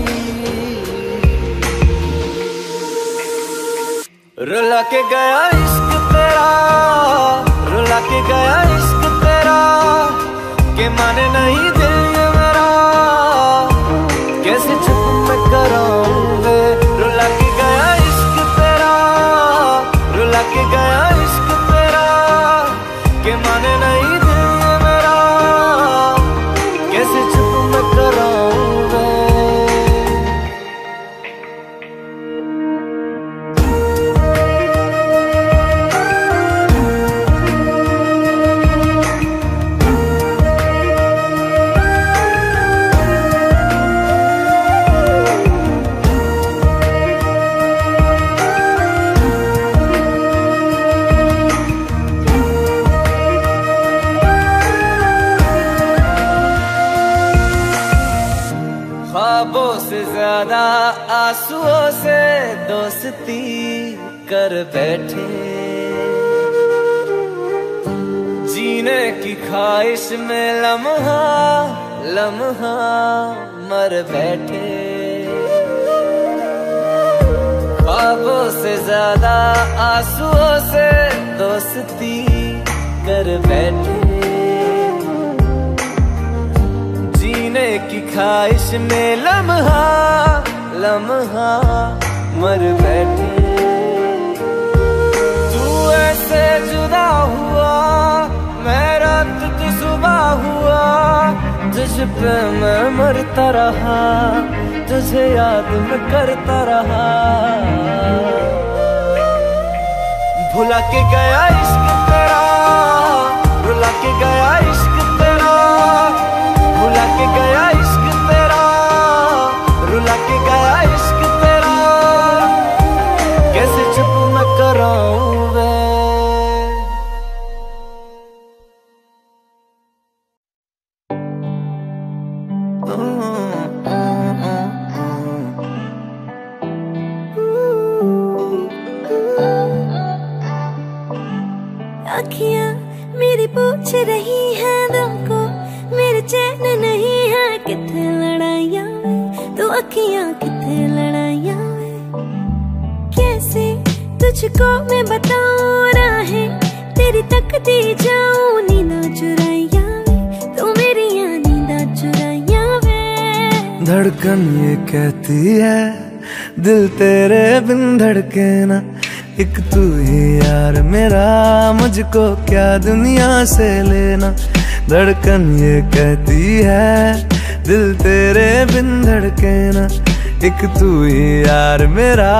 रुला के गया इश्क तेरा, रुला के गया इश्क तेरा, के माने नहीं दिल ये मेरा। कैसे चुप मैं कराऊं वे, रुला के गया इश्क तेरा, रुला के गया इश्क तेरा, के माने नहीं दिल ये मेरा। कैसे चुप मैं कराऊं वे। ख्वाबों से ज्यादा आंसुओं से दोस्ती कर बैठे। जीने की ख्वाहिश में लम्हा लम्हा मर बैठे। ख्वाबों से ज्यादा आंसुओं से दोस्ती कर बैठे। जीने की ख्वाहिश में लम्हा लम्हा मर बैठे। तू ऐसे जुदा हुआ, मैं रात तू सुबह हुआ। तुझ पे मैं मरता रहा, तुझे याद मैं करता रहा। भुला के गया इश्क तेरा, रुला के गया इश्क तेरा, भुला के गया इश्क तेरा, रुला के गया इश्क तेरा। कैसे चुप मैं कराऊं वे। अखियां किथे लड़ाइया वे, कैसे तुझको मैं बताऊं राहें तेरी तकती जाऊं, नींदा चुराइया वे तू मेरी नींदा चुराइया वे। धड़कन ये कहती है दिल तेरे बिन धड़के ना, एक तू ही यार मेरा, मुझको क्या दुनिया से लेना। धड़कन ये कहती है दिल तेरे बिन धड़के ना, एक तू ही यार मेरा,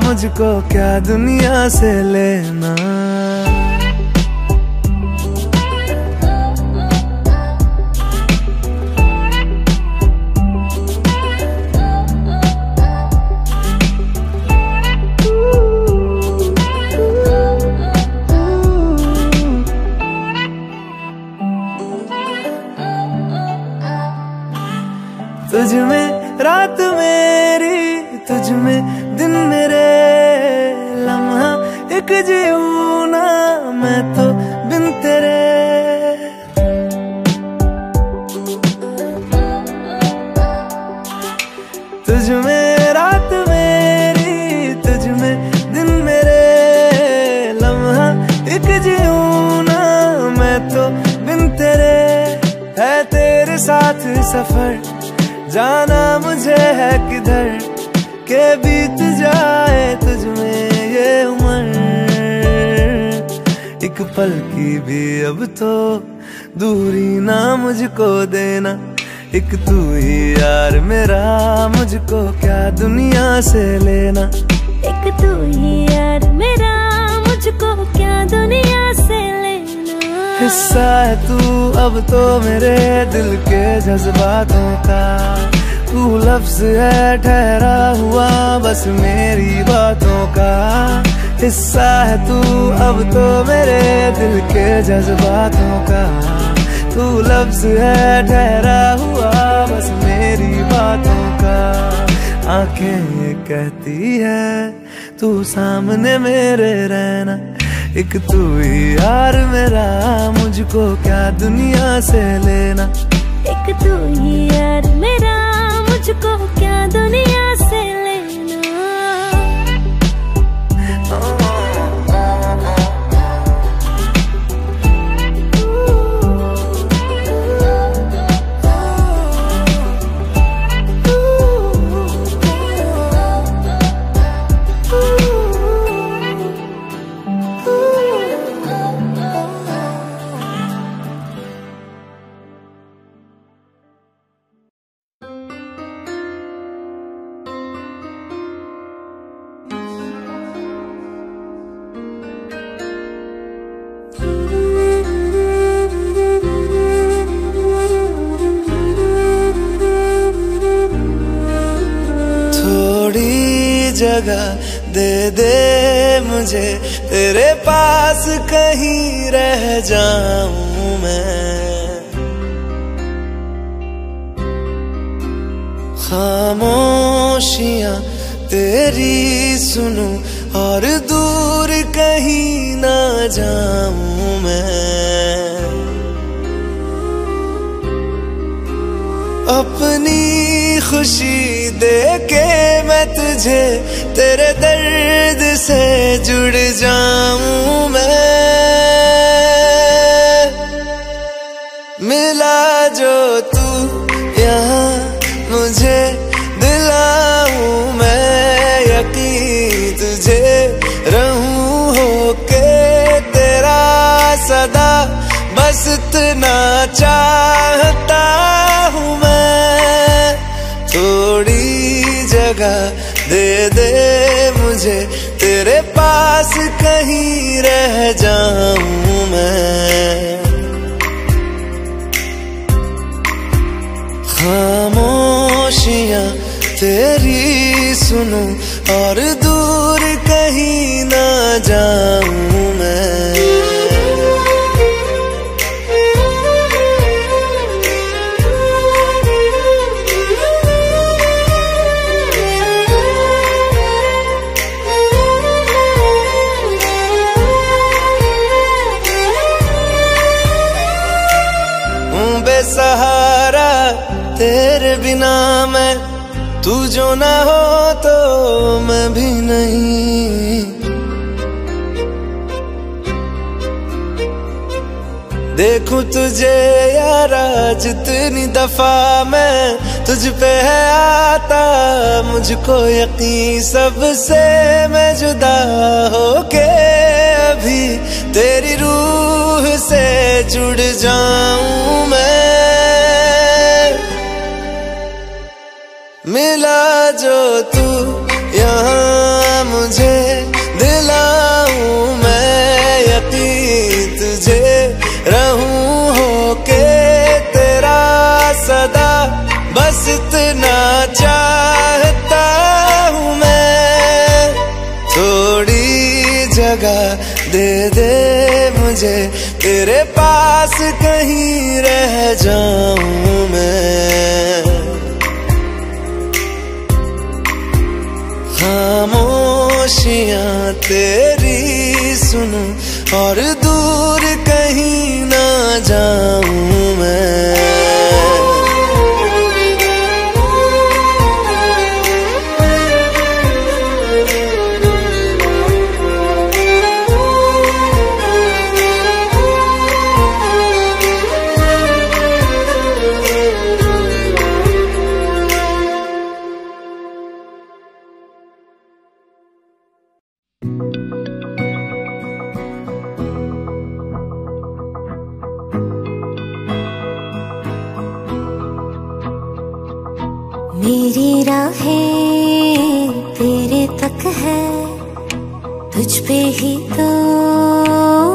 मुझको क्या दुनिया से लेना। तुझ में रात मेरी, तुझ में दिन मेरे, लम्हा एक जीऊं ना मैं तो बिन तेरे। तुझ में रात मेरी, तुझ में दिन मेरे, लम्हा एक जीऊं ना मैं तो बिन तेरे। है तेरे साथ सफर जाना मुझे है किधर, के बीत जाए तुझ में ये उम्र। एक पल की भी अब तो दूरी ना मुझको देना, एक तू ही यार मेरा, मुझको क्या दुनिया से लेना। एक तू ही यार मेरा, मुझको क्या दुनिया से लेना। हिस्सा है तू अब तो मेरे दिल के जज्बातों का, तू लफ्ज है ठहरा हुआ बस मेरी बातों का। हिस्सा है तू अब तो मेरे दिल के जज्बातों का, तू लफ्ज है ठहरा हुआ बस मेरी बातों का। आंखें ये कहती है तू सामने मेरे रहना, एक तू ही यार मेरा, मुझको क्या दुनिया से लेना। एक तू ही यार मेरा, मुझको क्या दुनिया से लेना। जगह दे दे मुझे तेरे पास, कहीं रह जाऊं मैं। खामोशियां तेरी सुनूं और दूर कहीं ना जाऊं मैं। अपनी खुशी दे के मैं तुझे तेरे दर्द से जुड़ जाऊं मैं। मिला जो तू यहाँ मुझे दिलाऊं मैं यकीन तुझे रहूं होके तेरा सदा, बस इतना चाहता हूँ मैं। थोड़ी जगह दे दे मुझे तेरे पास, कहीं रह जाऊं मैं। खामोशियां तेरी सुनूं और दूर कहीं ना जाऊं मैं। बेसहारा तेरे बिना मैं, तू जो ना हो तो मैं भी नहीं। देखूं तुझे यारा जितनी दफा मैं तुझ पे है आता, मुझको यकीन सबसे मैं जुदा होके अभी तेरी रूह से जुड़ जाऊं मैं। मिला जो तू यहाँ मुझे दिलाऊं मैं यकीन तुझे रहूं होके तेरा सदा, बस इतना चाहता हूँ मैं। थोड़ी जगह दे दे मुझे तेरे पास, कहीं रह जाऊं मैं। खामोशियां तेरी सुनूं और दूर कहीं ना जाऊं मैं। मेरी राहें तेरे तक है, तुझ पे ही तो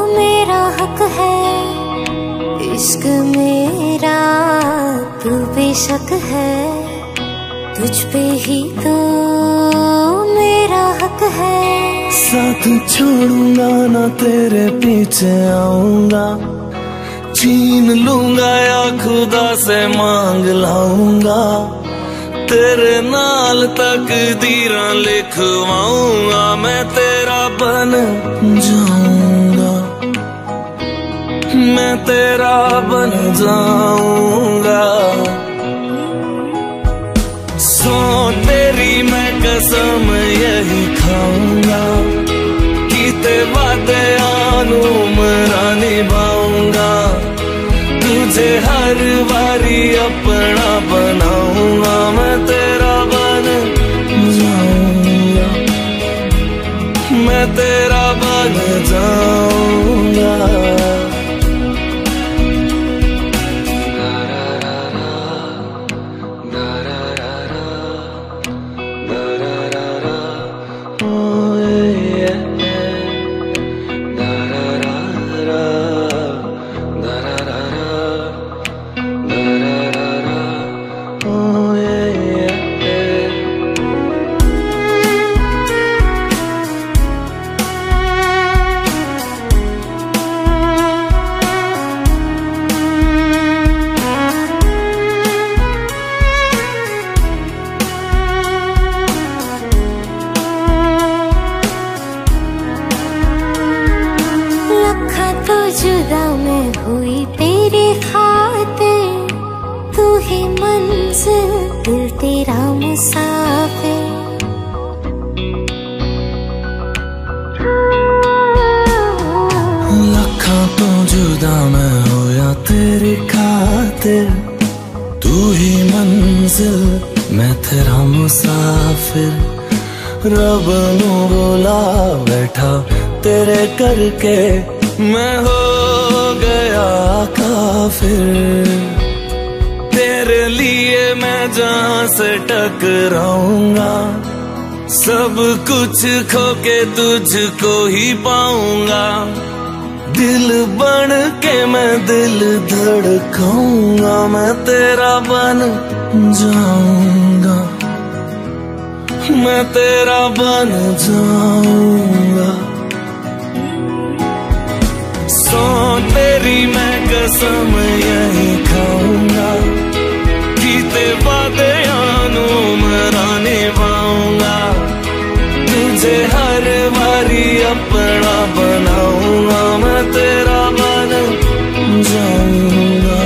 मेरा हक है। इश्क मेरा तू बेशक है, तुझ पे ही तो मेरा हक है। साथ छोड़ूंगा ना तेरे पीछे आऊंगा, छीन लूंगा या खुदा से मांग लाऊंगा। तेरे नाल तकदीरां लिखवाऊंगा, मैं तेरा बन जाऊंगा, मैं तेरा बन जाऊंगा। सो तेरी मैं कसम यही खाऊंगा, कीते वादे आनू मरा निभाऊंगा। तुझे हर बारी अपना बनाऊंगा, मैं तेरा बन जाऊंगा, मैं तेरा बन जाऊंगा। जुदा मैं हुई तेरे खातिर, तू ही मंजिल दिल तेरा मुसाफिर। लखां तो जुदा मैं होया तेरी खातिर, तू ही मंजिल मैं तेरा मुसाफिर। रब नू बुला बैठा तेरे करके, मैं हो गया काफिर। तेरे लिए मैं जहां से टकराऊंगा, सब कुछ खो के तुझको ही पाऊंगा। दिल बन के मैं दिल धड़काऊंगा, मैं तेरा बन जाऊंगा, मैं तेरा बन जाऊंगा। सो तेरी मैं कसम यही खाऊंगा, कीते वादे आनू मरा निभाऊंगा। तुझे हर बारी अपना बनाऊंगा, मैं तेरा बन जाऊंगा,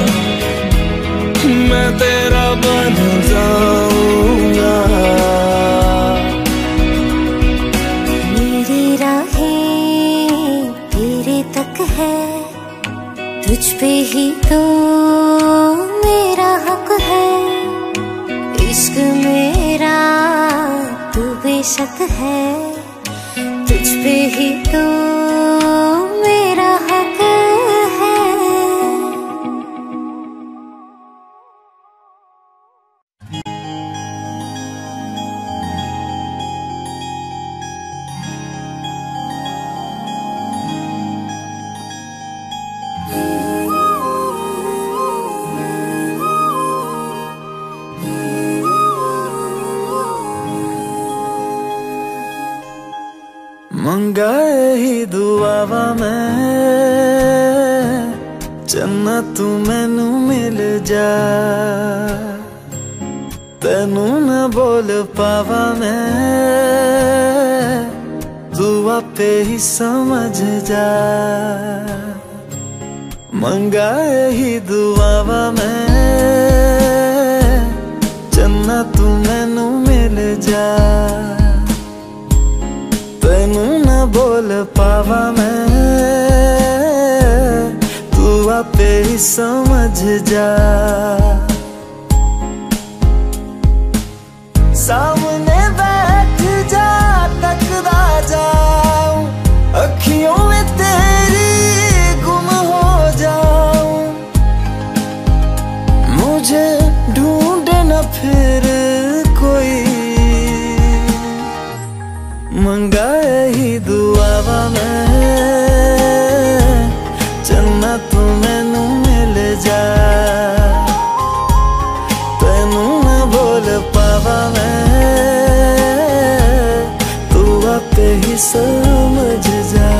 मैं तेरा बन जाऊंगा। शक है, तुझ पे ही तो मेरा हक है। मंगाए ही दुआवा मैं चन्ना तू मैनू मिल जा, तेनू न बोल पावा मैं, तू आपे ही समझ जा। मंगाए ही दुआवा मैं चन्ना तू मैनू मिल जा, तेनू न बोल पावा मैं, तू आपे ही समझ जा। सामने बैठ जा तकदा जाऊं, अखियों में तेरी गुम हो जाऊं, मुझे ढूंढे न फिर कोई। मंगाए ही दुआवा मैं चन्ना तू मैनू मिल जा, तेनू न बोल पावा मैं, तू आपे ही समझ जा।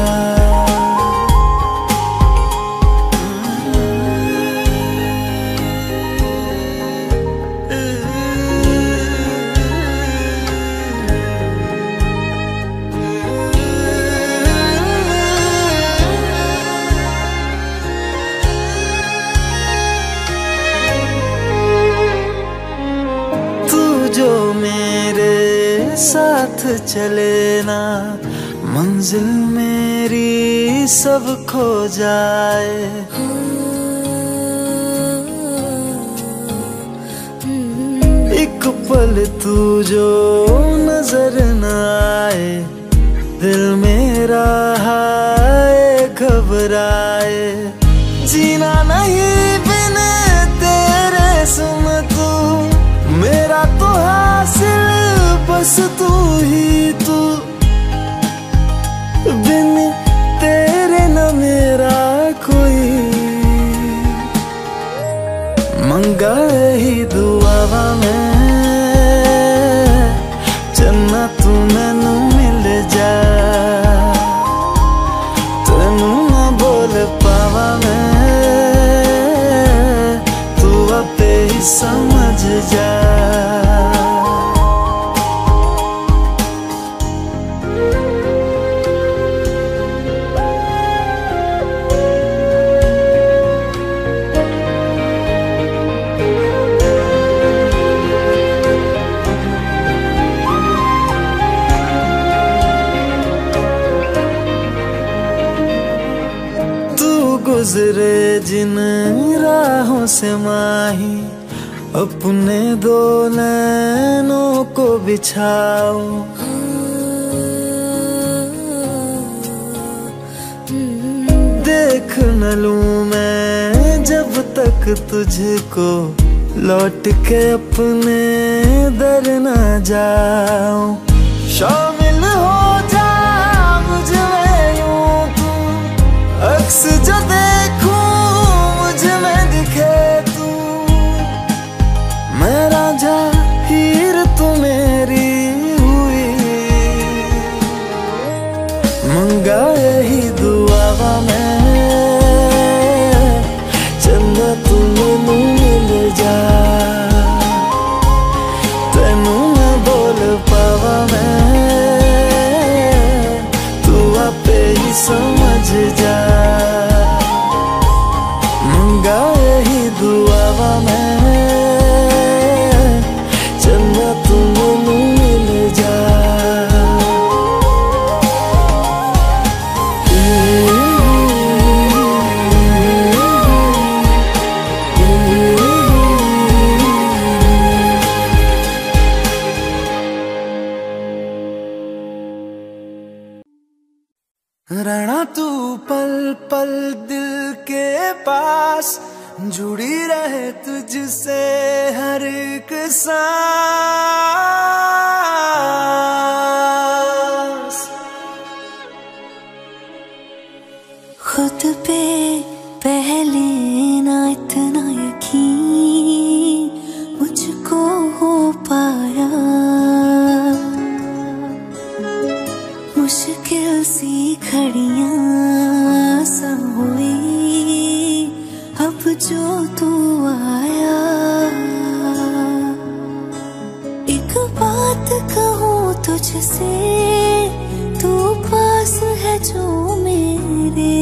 साथ चले ना मंजिल मेरी सब खो जाए, एक पल तू जो नजर न आए, दिल मेरा हाय घबराए। जीना नहीं बिन तेरे सुन तू, मेरा तो हासिल बस तू ही तू, बिन तेरे न मेरा कोई। मंगाए ही दुआवा मैं चन्ना तू मैनू मिल जा, तेनू न बोल पावा मैं, तू आपे ही समझ जा। गुजरे जिन राहों से माही, अपने दो नैनों को बिछाओ, देख न लूं मैं जब तक तुझको, लौट के अपने दर न जाऊं। शामिल हो जा मुझ में यूं तू, अक्स जो देखूं मुझ में दिखे तू, मैं राजा हीर तू मेरी हुई। मंगाए ही दुआवा मैं चन्ना तू मैनू मिल जा, तेनू न बोल पावा मैं, तू आपे ही समझ जा। मंगाए ही दुआवा मैं तू पल पल दिल के पास, जुड़ी रहे तुझसे हर एक सांस। खुद पे पहले ना इतना यकीन मुझको हो पाया, मुश्किल सी घड़ियां हुई अब जो तू आया। एक बात कहूँ तुझसे, तू पास है जो मेरे,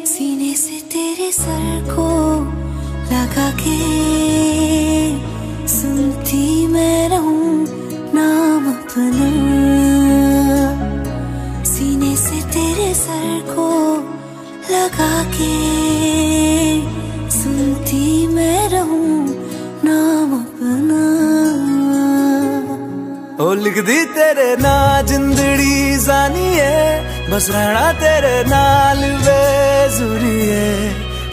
सीने से तेरे सर को लगा के सुनती मैं रहूं नाम अपना। सीने से तेरे सर को लगा के सुनती मैं रहूं नाम अपना। ओ लिख दी तेरे ना जिंदड़ी जानी है, बस रहना तेरे नाल बेजुरी है।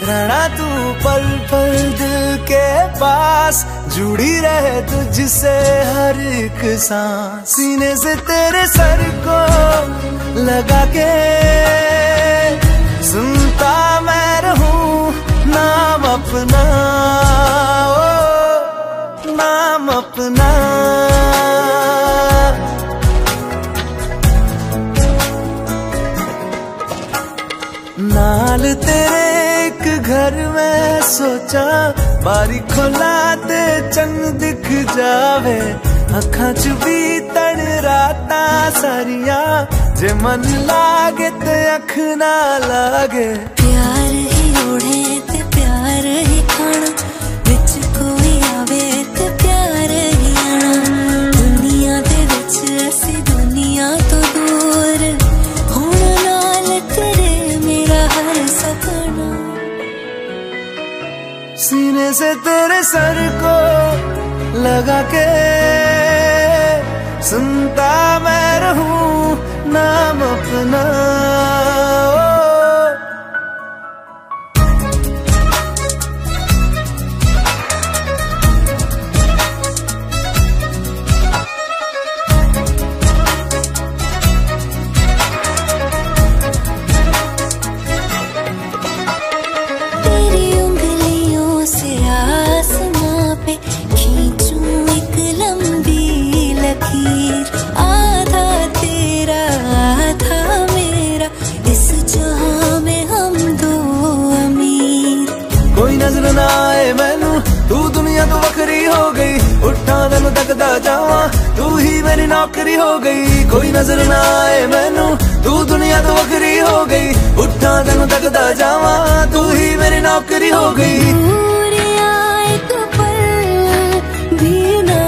रहना तू पल पल दिल के पास, जुड़ी रहे तुझसे हर एक सांस। सीने से तेरे सर को लगा के सुनता मैं रहूं नाम अपना, ओ नाम अपना। नाल तेरे एक घर में सोचा, बारी खोला ते चंग दिख जावे। अखां च भी तन राता सारिया, जे मन लागे ते अख ना लागे। प्यार ही ओढ़े ते प्यार ही खाना, विच कोई आवे ते प्यार ही आना। दुनिया दे विच असी दुनिया तो दूर, हुण नाल तेरे मेरा हर सपना। सीने से तेरे सर को लगा के सुनता मैं रहूं नाम अपना। तेरी उंगलियों से आसमां पे खींचूं एक लंबी लकीर। आधा तेरा आधा मेरा, इस जहां में हम दो अमीर। कोई नजर ना आए मैनू, तू दुनिया तो वखरी हो गई। उठा तेनू तकदा जावा, तू ही मेरी नौकरी हो गई। कोई नजर ना आए मैनू, तू दुनिया तो वखरी हो गई। उठा तेनू तकदा जावा, तू ही मेरी नौकरी हो गई। दूर आए तो पल भी ना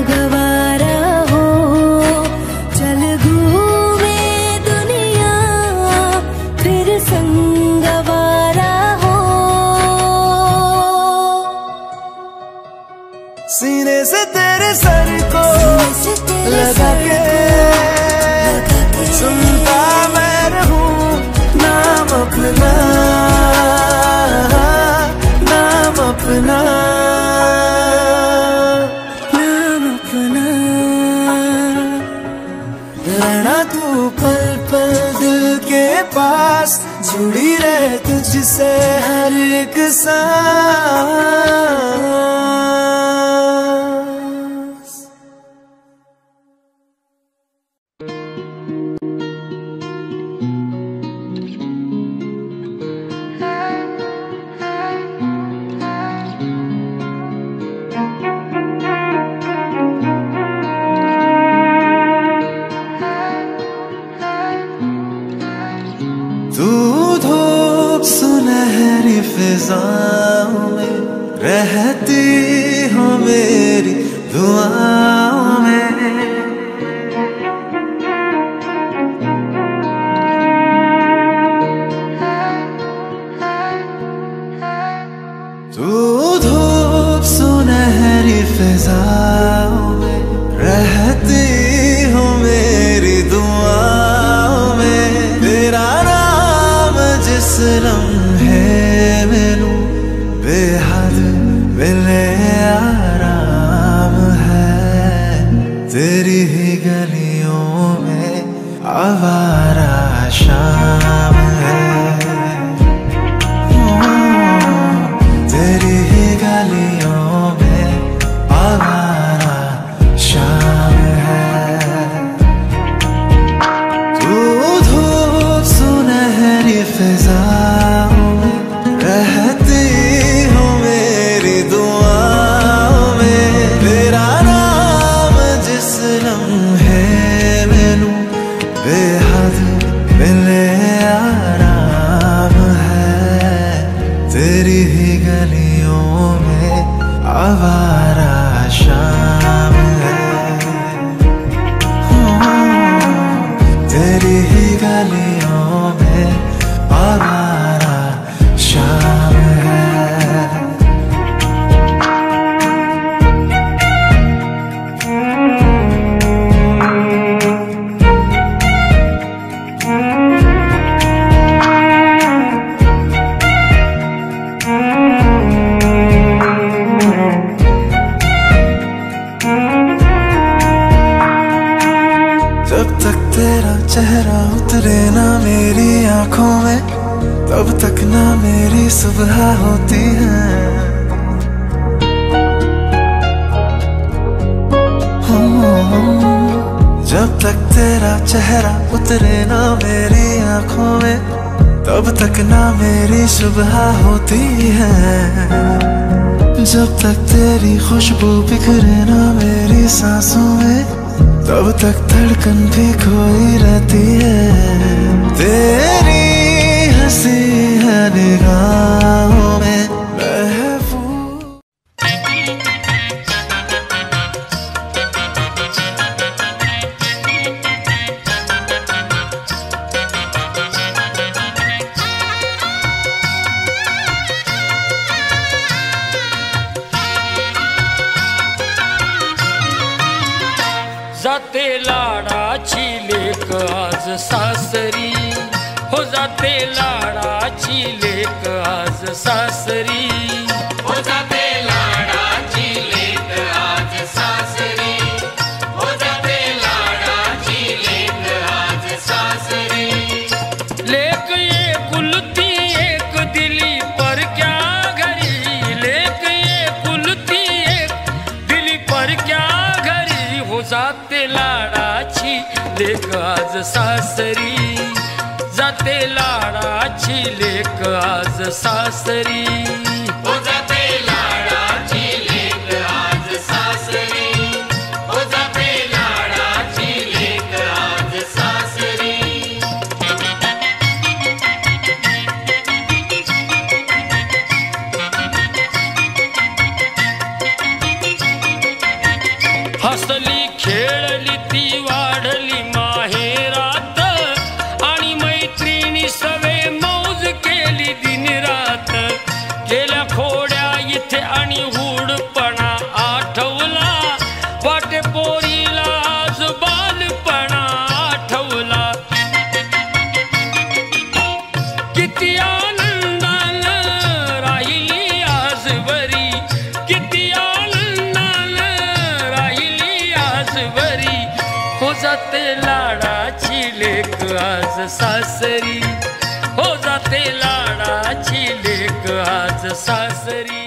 गवारा हो, चल घूमे दुनिया फिर संगवारा हो। सीने से तेरे सर को लगा के सुनता मैं रहूं नाम अपना, नाम अपना, नाम अपना। रहना तू पल पल दिल के पास, जुड़ी रहे तुझसे हर एक सांस। तू धूप सुनहरी फिजाओं में, रहती हो मेरी दुआओं में। तू धूप सुनहरी फिजाओं में, रहती हो मेरी दुआओं में। तेरी ही गलियों में आवारा शाम है, तेरी ही गलियों में आवारा शाम है। तू धूप सुनहरी फिजाओं में रहती हो मेरी दुआओं में, तेरा नाम जिस लम्हे मैनू बेहद मिले आराम है, तेरी ही गलियों में आवारा शाम है, तेरी ही गलियों में आवारा शाम है। जब तक तेरा चेहरा उतरे ना मेरी आंखों में, तब तक ना मेरी सुबह होती है। जब तक तेरा चेहरा उतरे ना मेरी आंखों में, तब तक ना मेरी सुबह होती है। जब तक तेरी खुशबू बिखरे ना मेरी सांसों में, तब तक धड़कन भी खोई रहती है। तेरी हंसी है निगाहों में महफूज। जाते लाडाची लेक आज सासरी, हो जाते लाडाची लेक आज सासरी, हो जाते लाडाची लेक आज सासरी, हो जाते लाडाची लेक आज सासरी। लेक ये कुलती एक दिली पर क्या घरी, लेक ये कुलती एक दिली पर क्या घरी, हो जाते लाडाची लेक आज सासरी, जाते लाडाची लेक आज सासरी, हो जाते लाडाची लेक आज सासरी, हो जाते लाडाची लेक आज सासरी। हसली खेळली ती वाढली माहेरात, आणि मैत्रिणी सवे मौज केली दिन रात, गेल्या खोड्या इथे आणि हुडपणा आठवला, वाटे पोरीला आज बालपणा आठवला। किती आनंदानं राहिली आज बरी, किती आजवरी, हो जाते लाडाची लेक आज सासरी, हो जाते लाडाची लेक आज सासरी।